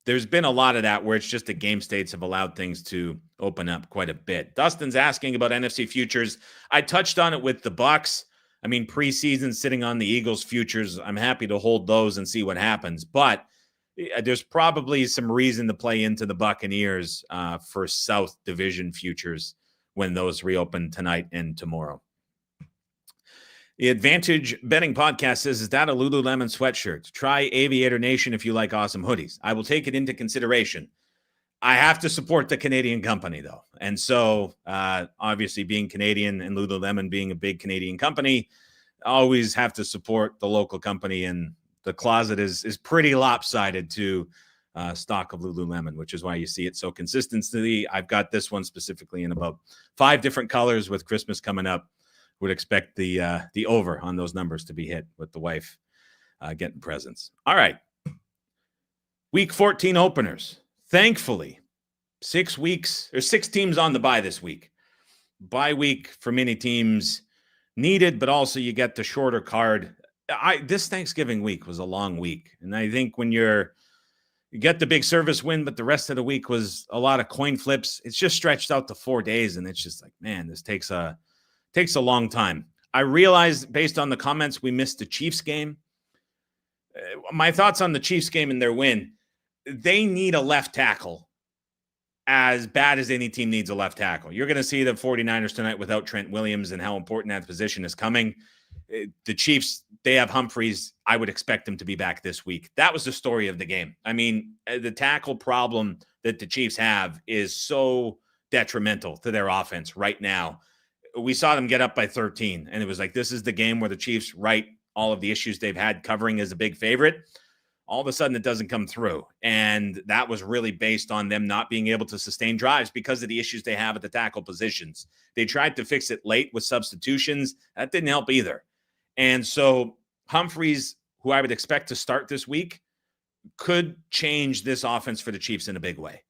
there's been a lot of that where it's just the game states have allowed things to open up quite a bit. Dustin's asking about NFC futures. I touched on it with the Bucs. I mean, preseason sitting on the Eagles futures, I'm happy to hold those and see what happens. But there's probably some reason to play into the Buccaneers for South Division futures when those reopen tonight and tomorrow. The Advantage Betting Podcast says, is that a Lululemon sweatshirt? Try Aviator Nation if you like awesome hoodies. I will take it into consideration. I have to support the Canadian company, though. And so, obviously, being Canadian and Lululemon being a big Canadian company, always have to support the local company. And the closet is pretty lopsided to stock of Lululemon, which is why you see it so consistently. I've got this one specifically in about 5 different colors with Christmas coming up. Would expect the over on those numbers to be hit with the wife getting presents. All right. Week 14 openers. Thankfully, 6 teams on the bye this week. Bye week for many teams needed, but also you get the shorter card. This Thanksgiving week was a long week. And I think when you get the big service win, but the rest of the week was a lot of coin flips, it's just stretched out to 4 days. And it's just like, man, this takes a long time. I realized based on the comments we missed the Chiefs game. My thoughts on the Chiefs game and their win, they need a left tackle as bad as any team needs a left tackle. You're going to see the 49ers tonight without Trent Williams and how important that position is coming. The Chiefs, they have Humphreys. I would expect them to be back this week. That was the story of the game. I mean, the tackle problem that the Chiefs have is so detrimental to their offense right now. We saw them get up by 13, and it was like, this is the game where the Chiefs right all of the issues they've had covering as a big favorite. All of a sudden, it doesn't come through. And that was really based on them not being able to sustain drives because of the issues they have at the tackle positions. They tried to fix it late with substitutions. That didn't help either. And so Humphreys, who I would expect to start this week, could change this offense for the Chiefs in a big way.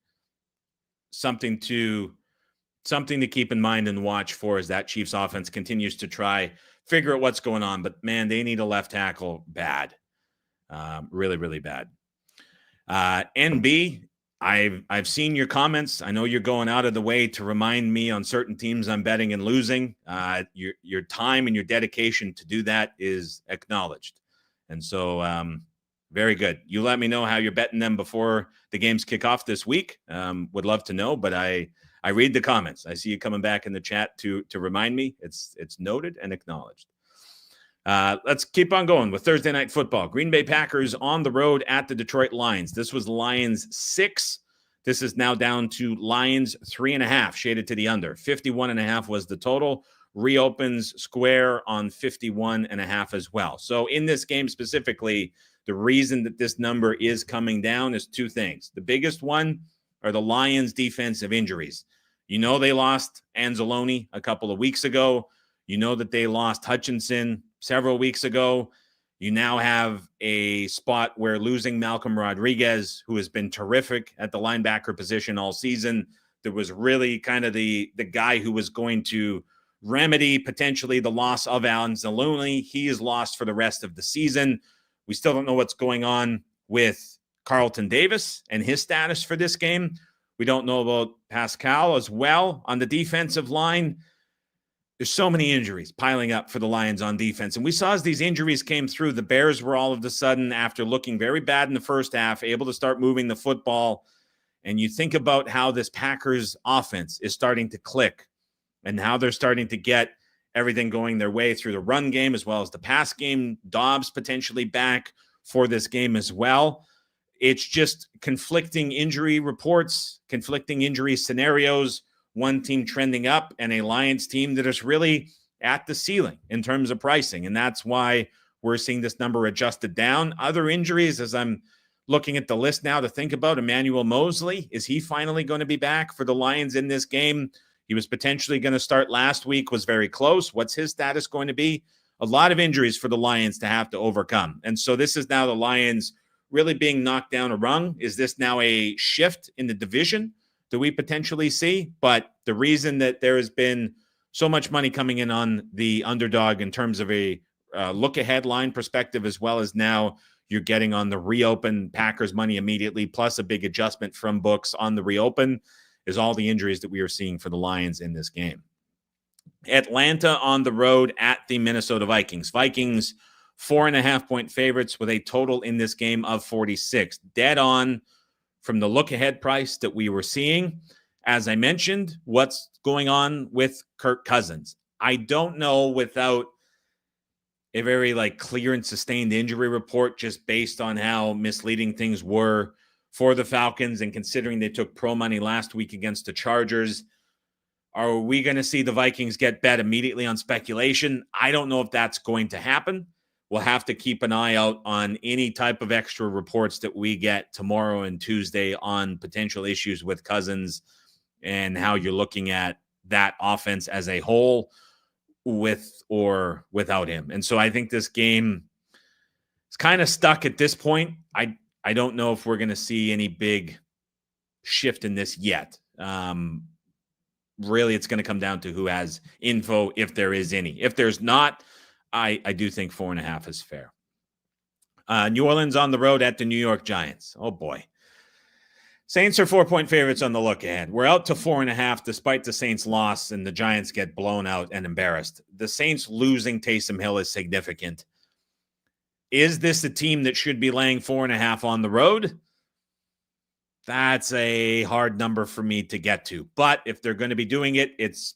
Something to keep in mind and watch for as that Chiefs offense continues to try figure out what's going on. But man, they need a left tackle bad. Really, really bad. NB, I've seen your comments. I know you're going out of the way to remind me on certain teams I'm betting and losing. Your time and your dedication to do that is acknowledged. And so very good. You let me know how you're betting them before the games kick off this week. Would love to know, but I read the comments. I see you coming back in the chat to remind me. It's noted and acknowledged. Let's keep on going with Thursday Night Football. Green Bay Packers on the road at the Detroit Lions. This was Lions 6. This is now down to Lions 3.5, shaded to the under. 51.5 was the total. Reopens square on 51.5 as well. So in this game specifically, the reason that this number is coming down is 2 things. The biggest one are the Lions' defensive injuries. You know they lost Anzalone a couple of weeks ago. You know that they lost Hutchinson several weeks ago. You now have a spot where losing Malcolm Rodriguez, who has been terrific at the linebacker position all season, that was really kind of the guy who was going to remedy potentially the loss of Anzalone. He is lost for the rest of the season. We still don't know what's going on with Carlton Davis and his status for this game. We don't know about Pascal as well on the defensive line. There's so many injuries piling up for the Lions on defense. And we saw as these injuries came through, the Bears were all of a sudden, after looking very bad in the first half, able to start moving the football. And you think about how this Packers offense is starting to click and how they're starting to get everything going their way through the run game as well as the pass game. Dobbs potentially back for this game as well. It's just conflicting injury reports, conflicting injury scenarios, one team trending up and a Lions team that is really at the ceiling in terms of pricing. And that's why we're seeing this number adjusted down. Other injuries, as I'm looking at the list now to think about, Emmanuel Mosley, is he finally going to be back for the Lions in this game? He was potentially going to start last week, was very close. What's his status going to be? A lot of injuries for the Lions to have to overcome. And so this is now the Lions really being knocked down a rung. Is this now a shift in the division that we potentially see? But the reason that there has been so much money coming in on the underdog in terms of a look-ahead line perspective, as well as now you're getting on the reopen Packers money immediately, plus a big adjustment from books on the reopen, is all the injuries that we are seeing for the Lions in this game. Atlanta on the road at the Minnesota Vikings. Vikings 4.5-point favorites with a total in this game of 46. Dead on from the look-ahead price that we were seeing. As I mentioned, what's going on with Kirk Cousins? I don't know without a very clear and sustained injury report, just based on how misleading things were for the Falcons and considering they took pro money last week against the Chargers. Are we going to see the Vikings get bet immediately on speculation? I don't know if that's going to happen. We'll have to keep an eye out on any type of extra reports that we get tomorrow and Tuesday on potential issues with Cousins and how you're looking at that offense as a whole with or without him. And so I think this game is kind of stuck at this point. I don't know if we're going to see any big shift in this yet. Really, it's going to come down to who has info, if there is any. If there's not, I do think 4.5 is fair. New Orleans on the road at the New York Giants. Oh, boy. Saints are 4-point favorites on the look ahead. We're out to 4.5 despite the Saints' loss, and the Giants get blown out and embarrassed. The Saints losing Taysom Hill is significant. Is this a team that should be laying 4.5 on the road? That's a hard number for me to get to. But if they're going to be doing it, it's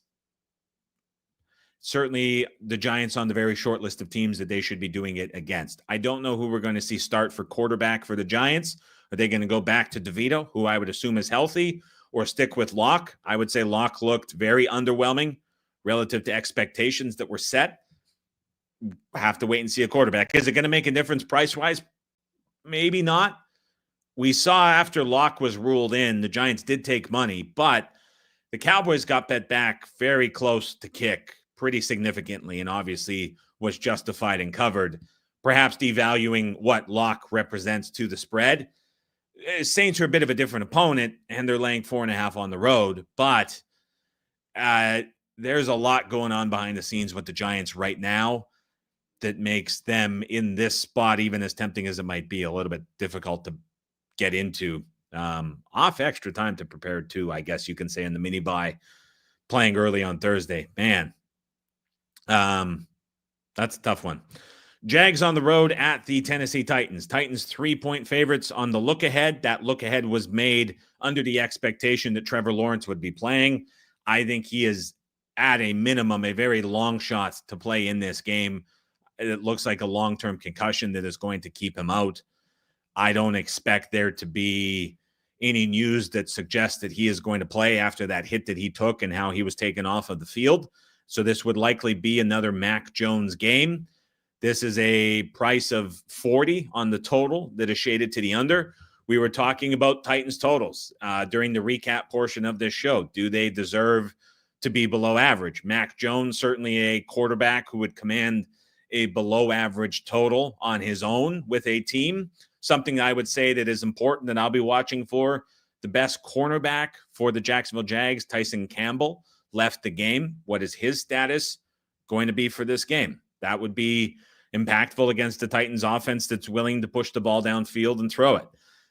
certainly the Giants on the very short list of teams that they should be doing it against. I don't know who we're going to see start for quarterback for the Giants. Are they going to go back to DeVito, who I would assume is healthy, or stick with Locke? I would say Locke looked very underwhelming relative to expectations that were set. Have to wait and see a quarterback. Is it going to make a difference price-wise? Maybe not. We saw after Locke was ruled in, the Giants did take money, but the Cowboys got bet back very close to kick pretty significantly and obviously was justified and covered, perhaps devaluing what Locke represents to the spread. Saints are a bit of a different opponent, and they're laying 4.5 on the road, but there's a lot going on behind the scenes with the Giants right now that makes them in this spot, even as tempting as it might be, a little bit difficult to get into. Off extra time to prepare too, I guess you can say, in the mini buy, playing early on Thursday. Man, that's a tough one. Jags on the road at the Tennessee Titans. Titans 3-point favorites on the look ahead. That look ahead was made under the expectation that Trevor Lawrence would be playing. I think he is at a minimum a very long shot to play in this game. It looks like a long-term concussion that is going to keep him out. I don't expect there to be any news that suggests that he is going to play after that hit that he took and how he was taken off of the field. So this would likely be another Mac Jones game. This is a price of 40 on the total that is shaded to the under. We were talking about Titans totals during the recap portion of this show. Do they deserve to be below average? Mac Jones, certainly a quarterback who would command a below average total on his own with a team. Something I would say that is important that I'll be watching for. The best cornerback for the Jacksonville Jags, Tyson Campbell, left the game. What is his status going to be for this game? That would be impactful against the Titans offense that's willing to push the ball downfield and throw it.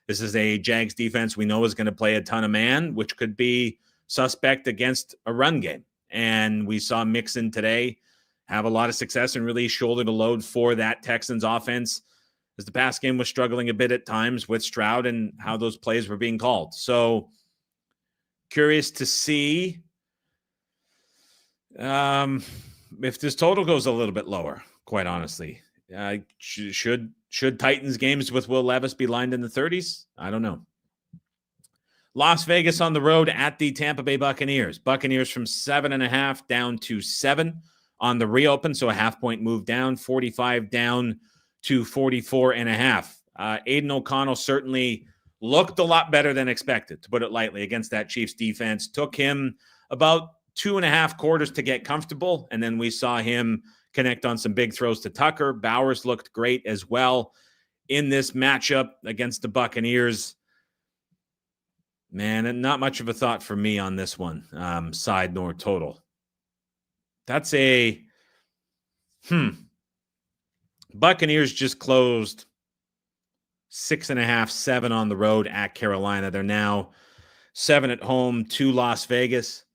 This is a Jags defense we know is going to play a ton of man, which could be suspect against a run game. And we saw Mixon today have a lot of success and really shoulder the load for that Texans offense, as the pass game was struggling a bit at times with Stroud and how those plays were being called. So curious to see if this total goes a little bit lower, quite honestly. Should Titans games with Will Levis be lined in the 30s? I don't know. Las Vegas on the road at the Tampa Bay Buccaneers. Buccaneers from 7.5 down to 7 on the reopen, so a half-point move down, 45 down to 44.5. Aiden O'Connell certainly looked a lot better than expected, to put it lightly, against that Chiefs defense. Took him about 2.5 quarters to get comfortable, and then we saw him connect on some big throws to Tucker. Bowers looked great as well in this matchup against the Buccaneers. Man, and not much of a thought for me on this one, side nor total. That's Buccaneers just closed 6.5, 7 on the road at Carolina. They're now 7 at home to Las Vegas.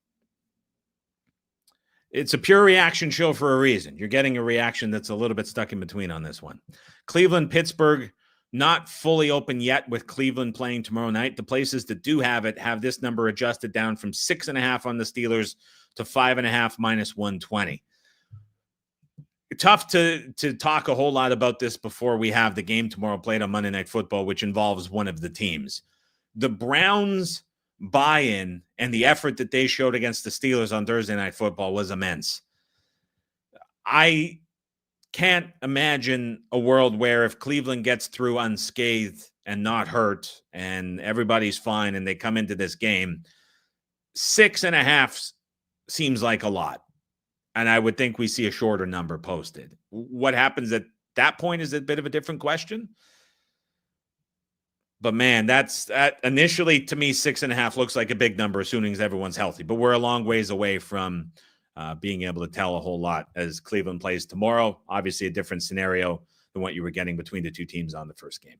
It's a pure reaction show for a reason. You're getting a reaction that's a little bit stuck in between on this one. Cleveland, Pittsburgh, not fully open yet with Cleveland playing tomorrow night. The places that do have it have this number adjusted down from 6.5 on the Steelers to 5.5 minus 120. Tough to talk a whole lot about this before we have the game tomorrow played on Monday Night Football, which involves one of the teams. The Browns' buy-in and the effort that they showed against the Steelers on Thursday Night Football was immense. I can't imagine a world where if Cleveland gets through unscathed and not hurt and everybody's fine and they come into this game, 6.5 seems like a lot. And I would think we see a shorter number posted. What happens at that point is a bit of a different question. But man, that initially to me, 6.5 looks like a big number, assuming everyone's healthy. But we're a long ways away from being able to tell a whole lot as Cleveland plays tomorrow. Obviously, a different scenario than what you were getting between the two teams on the first game.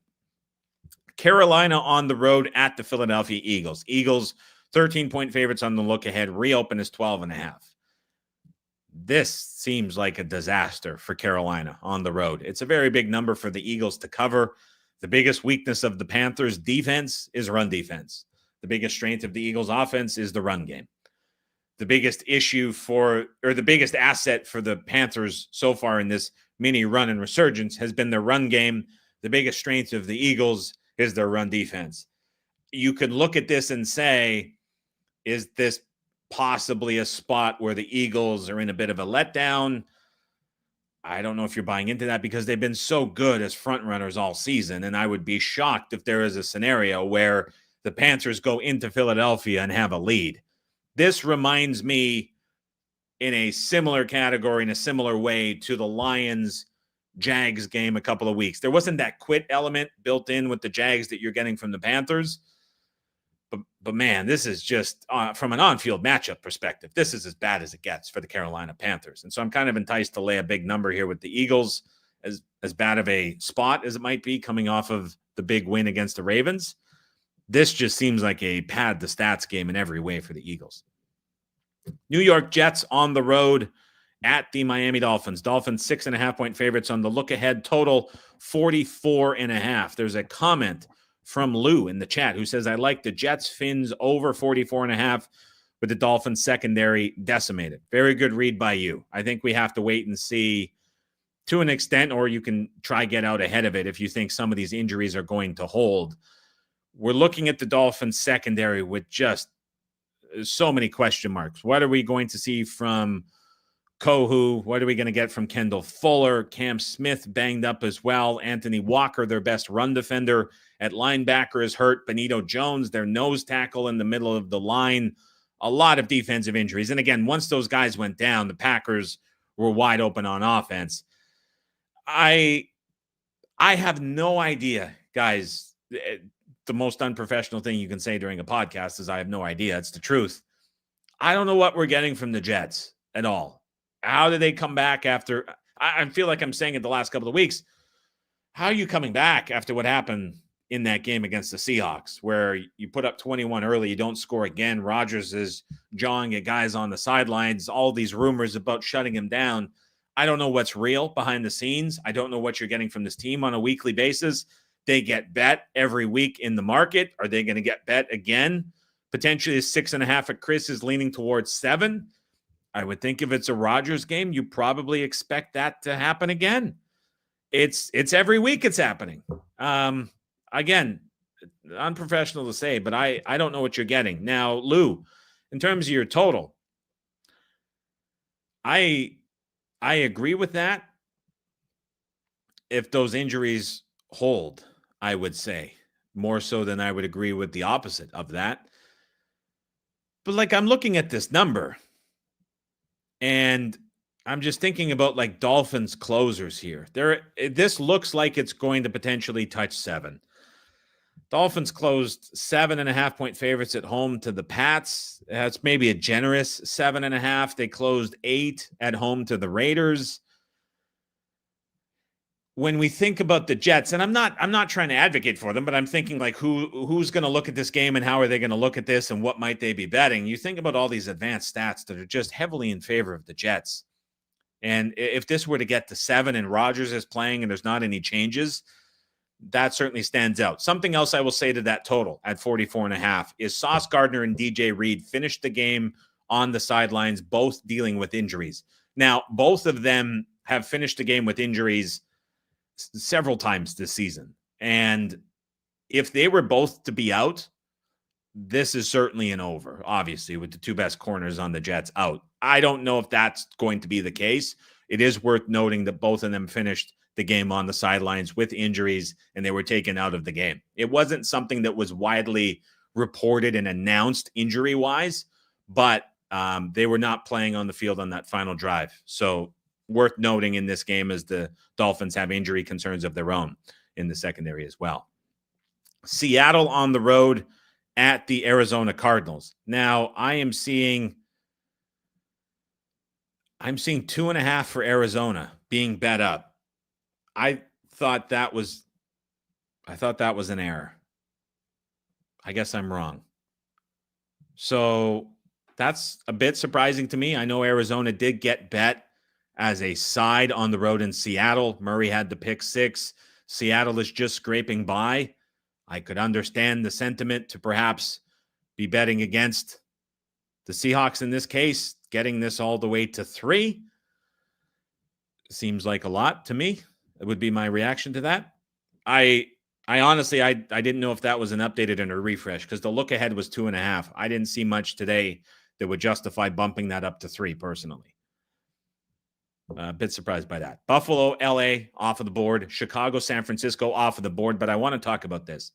Carolina on the road at the Philadelphia Eagles. Eagles, 13-point favorites on the look ahead. Reopen is 12.5. This seems like a disaster for Carolina on the road. It's a very big number for the Eagles to cover. The biggest weakness of the Panthers' defense is run defense. The biggest strength of the Eagles' offense is the run game. The biggest the biggest asset for the Panthers so far in this mini run and resurgence has been their run game. The biggest strength of the Eagles is their run defense. You could look at this and say, is this possibly a spot where the Eagles are in a bit of a letdown? I don't know if you're buying into that because they've been so good as front runners all season. And I would be shocked if there is a scenario where the Panthers go into Philadelphia and have a lead. This reminds me in a similar category, in a similar way to the Lions-Jags game a couple of weeks. There wasn't that quit element built in with the Jags that you're getting from the Panthers. But man, this is just from an on-field matchup perspective, this is as bad as it gets for the Carolina Panthers. And so I'm kind of enticed to lay a big number here with the Eagles, as bad of a spot as it might be coming off of the big win against the Ravens. This just seems like a pad the stats game in every way for the Eagles. New York Jets on the road at the Miami Dolphins. Dolphins 6.5-point favorites on the look ahead, total 44.5. There's a comment from Lou in the chat who says, I like the Jets Fins over 44.5 with the Dolphins secondary decimated. Very good read by you. I think we have to wait and see to an extent, or you can try get out ahead of it if you think some of these injuries are going to hold. We're looking at the Dolphins secondary with just so many question marks. What are we going to see from Kohu? What are we going to get from Kendall Fuller? Cam Smith banged up as well. Anthony Walker, their best run defender at linebacker, is hurt. Benito Jones, their nose tackle in the middle of the line. A lot of defensive injuries. And again, once those guys went down, the Packers were wide open on offense. I have no idea, guys. The most unprofessional thing you can say during a podcast is I have no idea. It's the truth. I don't know what we're getting from the Jets at all. How did they come back after? I feel like I'm saying it the last couple of weeks. How are you coming back after what happened in that game against the Seahawks, where you put up 21 early, you don't score again? Rodgers is jawing at guys on the sidelines, all these rumors about shutting him down. I don't know what's real behind the scenes. I don't know what you're getting from this team on a weekly basis. They get bet every week in the market. Are they going to get bet again? Potentially 6.5 at Chris is leaning towards 7. I would think if it's a Rodgers game, you probably expect that to happen again. It's every week it's happening. Again, unprofessional to say, but I don't know what you're getting. Now, Lou, in terms of your total, I agree with that. If those injuries hold, I would say, more so than I would agree with the opposite of that. But like, I'm looking at this number and I'm just thinking about like Dolphins closers here. This looks like it's going to potentially touch 7. Dolphins closed 7.5-point favorites at home to the Pats. That's maybe a generous 7.5. They closed 8 at home to the Raiders. when we think about the Jets, and I'm not trying to advocate for them, but I'm thinking like who's going to look at this game and how are they going to look at this and what might they be betting? You think about all these advanced stats that are just heavily in favor of the Jets. And if this were to get to 7 and Rodgers is playing and there's not any changes, that certainly stands out. Something else I will say to that total at 44.5 is Sauce Gardner and DJ Reed finished the game on the sidelines, both dealing with injuries. Now, both of them have finished the game with injuries several times this season. And if they were both to be out, this is certainly an over, obviously, with the two best corners on the Jets out. I don't know if that's going to be the case. It is worth noting that both of them finished the game on the sidelines with injuries and they were taken out of the game. It wasn't something that was widely reported and announced injury-wise, but they were not playing on the field on that final drive. So worth noting in this game as the Dolphins have injury concerns of their own in the secondary as well. Seattle on the road at the Arizona Cardinals. Now, I'm seeing 2.5 for Arizona being bet up. I thought that was an error. I guess I'm wrong. So that's a bit surprising to me. I know Arizona did get bet as a side on the road in Seattle. Murray had the pick 6. Seattle is just scraping by. I could understand the sentiment to perhaps be betting against the Seahawks in this case, getting this all the way to 3. Seems like a lot to me. It would be my reaction to that. I honestly, I didn't know if that was an updated and a refresh because the look ahead was 2.5. I didn't see much today that would justify bumping that up to 3 personally. A bit surprised by that. Buffalo, LA off of the board. Chicago, San Francisco off of the board. But I want to talk about this.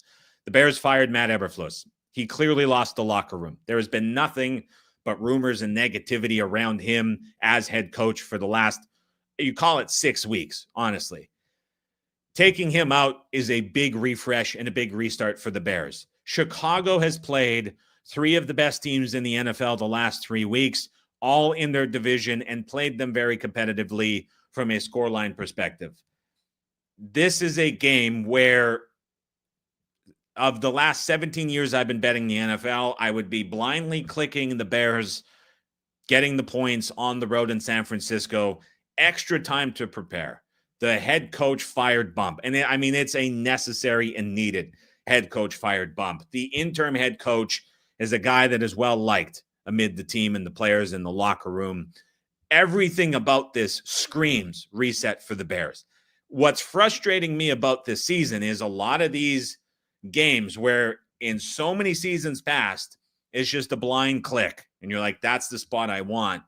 The Bears fired Matt Eberflus. He clearly lost the locker room. There has been nothing but rumors and negativity around him as head coach for the last, you call it 6 weeks, honestly. Taking him out is a big refresh and a big restart for the Bears. Chicago has played 3 of the best teams in the NFL the last 3 weeks, all in their division, and played them very competitively from a scoreline perspective. This is a game where, of the last 17 years I've been betting the NFL, I would be blindly clicking the Bears, getting the points on the road in San Francisco, extra time to prepare. The head coach fired bump. And I mean, it's a necessary and needed head coach fired bump. The interim head coach is a guy that is well liked amid the team and the players in the locker room. Everything about this screams reset for the Bears. What's frustrating me about this season is a lot of these games where in so many seasons past, it's just a blind click. And you're like, that's the spot I want.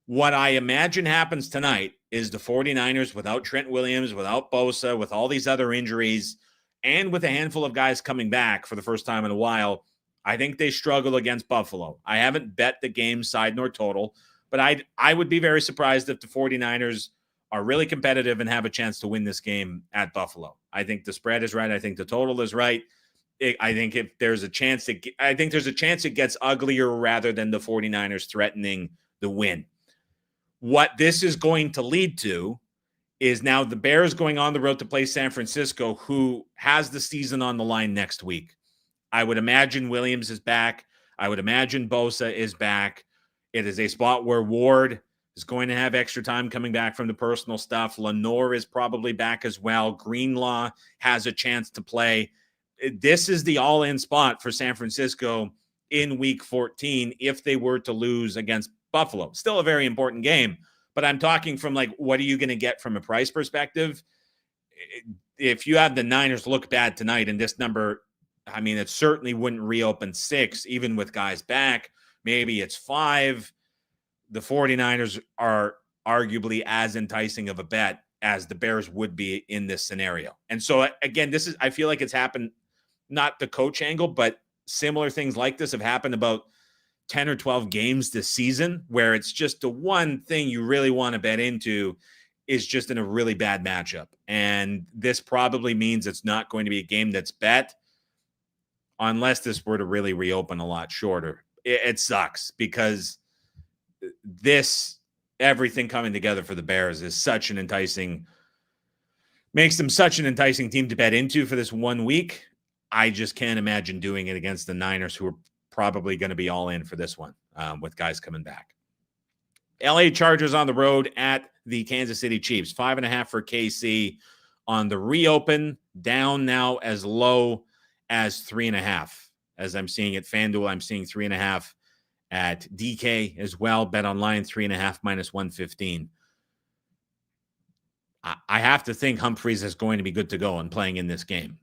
What I imagine happens tonight is the 49ers without Trent Williams, without Bosa, with all these other injuries, and with a handful of guys coming back for the first time in a while, I think they struggle against Buffalo. I haven't bet the game side nor total, but I would be very surprised if the 49ers are really competitive and have a chance to win this game at Buffalo. I think the spread is right. I think the total is right. I think if there's a chance, it gets uglier rather than the 49ers threatening the win. What this is going to lead to is now the Bears going on the road to play San Francisco, who has the season on the line next week. I would imagine Williams is back. I would imagine Bosa is back. It is a spot where Ward is going to have extra time coming back from the personal stuff. Lenore is probably back as well. Greenlaw has a chance to play. This is the all-in spot for San Francisco in Week 14 if they were to lose against Buffalo. Still a very important game, but I'm talking from like, what are you going to get from a price perspective? If you have the Niners look bad tonight and this number, I mean, it certainly wouldn't reopen 6, even with guys back. Maybe it's 5. The 49ers are arguably as enticing of a bet as the Bears would be in this scenario. And so, again, I feel like it's happened, not the coach angle, but similar things like this have happened about 10 or 12 games this season where it's just the one thing you really want to bet into is just in a really bad matchup. And this probably means it's not going to be a game that's bet unless this were to really reopen a lot shorter. It sucks because everything coming together for the Bears is such an enticing makes them such an enticing team to bet into for this 1 week. I just can't imagine doing it against the Niners, who are probably going to be all in for this one with guys coming back. LA Chargers on the road at the Kansas City Chiefs. 5.5 for KC on the reopen, down now as low as 3.5. As I'm seeing at FanDuel, I'm seeing 3.5 at DK as well. Bet online 3.5 minus 115. I have to think Humphreys is going to be good to go and playing in this game.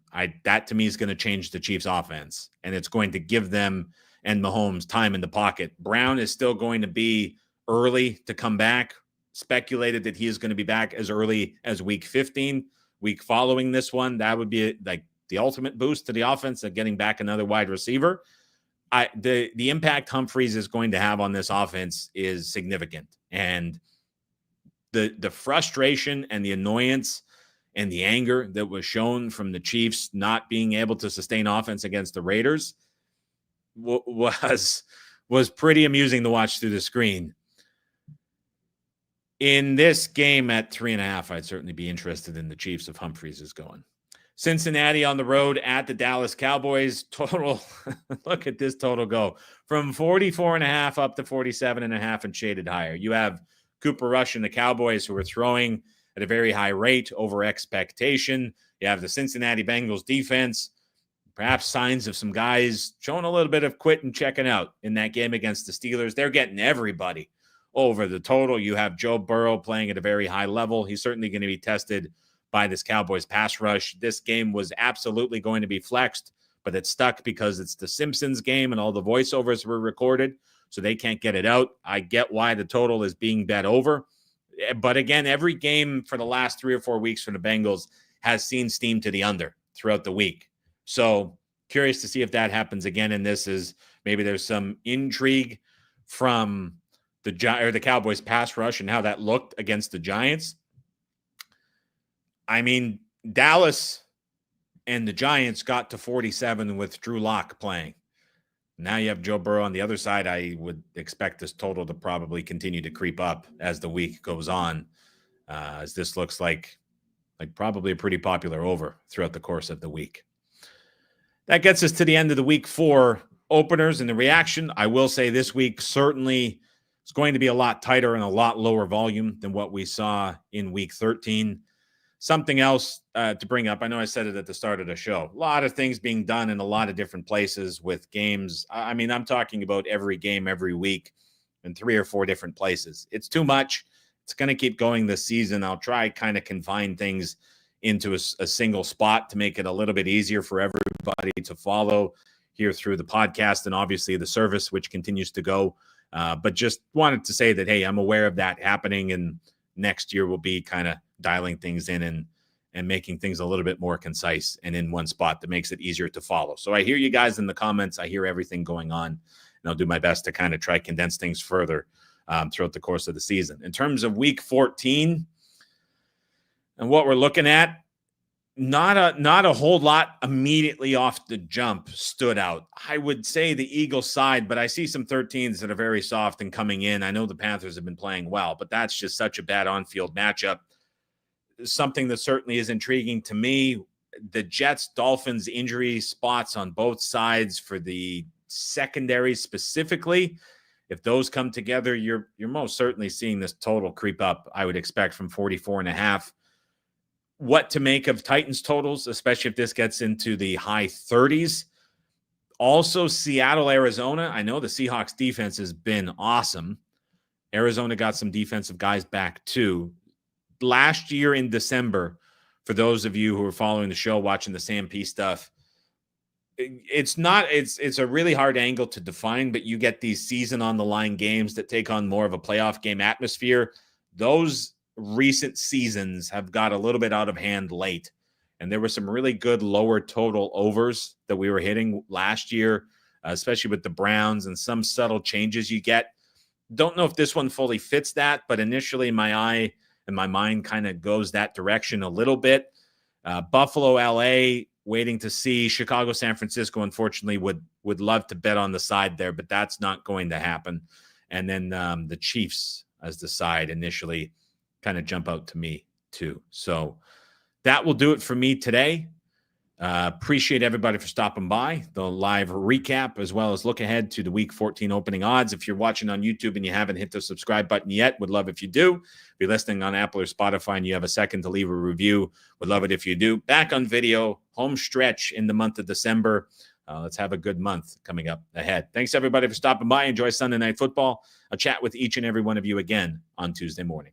That to me is going to change the Chiefs' offense, and it's going to give them and Mahomes time in the pocket. Brown is still going to be early to come back. Speculated that he is going to be back as early as week 15, week following this one. That would be like the ultimate boost to the offense of getting back another wide receiver. The impact Humphreys is going to have on this offense is significant, and the frustration and the annoyance and the anger that was shown from the Chiefs not being able to sustain offense against the Raiders was pretty amusing to watch through the screen. In this game at 3.5, I'd certainly be interested in the Chiefs if Humphreys is going. Cincinnati on the road at the Dallas Cowboys. Total, look at this total go. From 44.5 up to 47.5 and shaded higher. You have Cooper Rush and the Cowboys, who are throwing at a very high rate over expectation. You have the Cincinnati Bengals defense, perhaps signs of some guys showing a little bit of quit and checking out in that game against the Steelers. They're getting everybody over the total. You have Joe Burrow playing at a very high level. He's certainly going to be tested by this Cowboys pass rush. This game was absolutely going to be flexed, but it stuck because it's the Simpsons game and all the voiceovers were recorded, so they can't get it out. I get why the total is being bet over. But again, every game for the last 3 or 4 weeks for the Bengals has seen steam to the under throughout the week. So curious to see if that happens again. And this is maybe there's some intrigue from the Cowboys pass rush and how that looked against the Giants. I mean, Dallas and the Giants got to 47 with Drew Lock playing. Now you have Joe Burrow on the other side. I would expect this total to probably continue to creep up as the week goes on, as this looks like probably a pretty popular over throughout the course of the week. That gets us to the end of the week 4 openers and the reaction. I will say this week certainly is going to be a lot tighter and a lot lower volume than what we saw in week 13. Something else to bring up. I know I said it at the start of the show. A lot of things being done in a lot of different places with games. I mean, I'm talking about every game every week in 3 or 4 different places. It's too much. It's going to keep going this season. I'll try kind of confine things into a single spot to make it a little bit easier for everybody to follow here through the podcast and obviously the service, which continues to go. But just wanted to say that, hey, I'm aware of that happening, and next year we'll be kind of dialing things in and making things a little bit more concise and in one spot that makes it easier to follow. So I hear you guys in the comments. I hear everything going on, and I'll do my best to kind of try condense things further throughout the course of the season. In terms of week 14 and what we're looking at, not a whole lot immediately off the jump stood out. I would say the Eagles side, but I see some 13s that are very soft and coming in. I know the Panthers have been playing well, but that's just such a bad on-field matchup. Something that certainly is intriguing to me, the Jets-Dolphins injury spots on both sides for the secondary specifically. If those come together, you're most certainly seeing this total creep up, I would expect, from 44.5. What to make of Titans totals, especially if this gets into the high 30s. Also, Seattle, Arizona. I know the Seahawks defense has been awesome. Arizona got some defensive guys back too. Last year in December, for those of you who are following the show, watching the Sam P stuff, it's a really hard angle to define, but you get these season on the line games that take on more of a playoff game atmosphere. Those recent seasons have got a little bit out of hand late, and there were some really good lower total overs that we were hitting last year, especially with the Browns and some subtle changes you get. Don't know if this one fully fits that, but initially my eye and my mind kind of goes that direction a little bit. Buffalo, LA, waiting to see. Chicago, San Francisco, unfortunately, would love to bet on the side there, but that's not going to happen. And then the Chiefs as the side initially kind of jump out to me too. So that will do it for me today. Appreciate everybody for stopping by the live recap, as well as look ahead to the week 14 opening odds. If you're watching on YouTube and you haven't hit the subscribe button yet, would love if you do. If you're listening on Apple or Spotify and you have a second to leave a review, would love it if you do. Back on video, home stretch in the month of December. Let's have a good month coming up ahead. Thanks everybody for stopping by. Enjoy Sunday Night Football. I'll chat with each and every one of you again on Tuesday morning.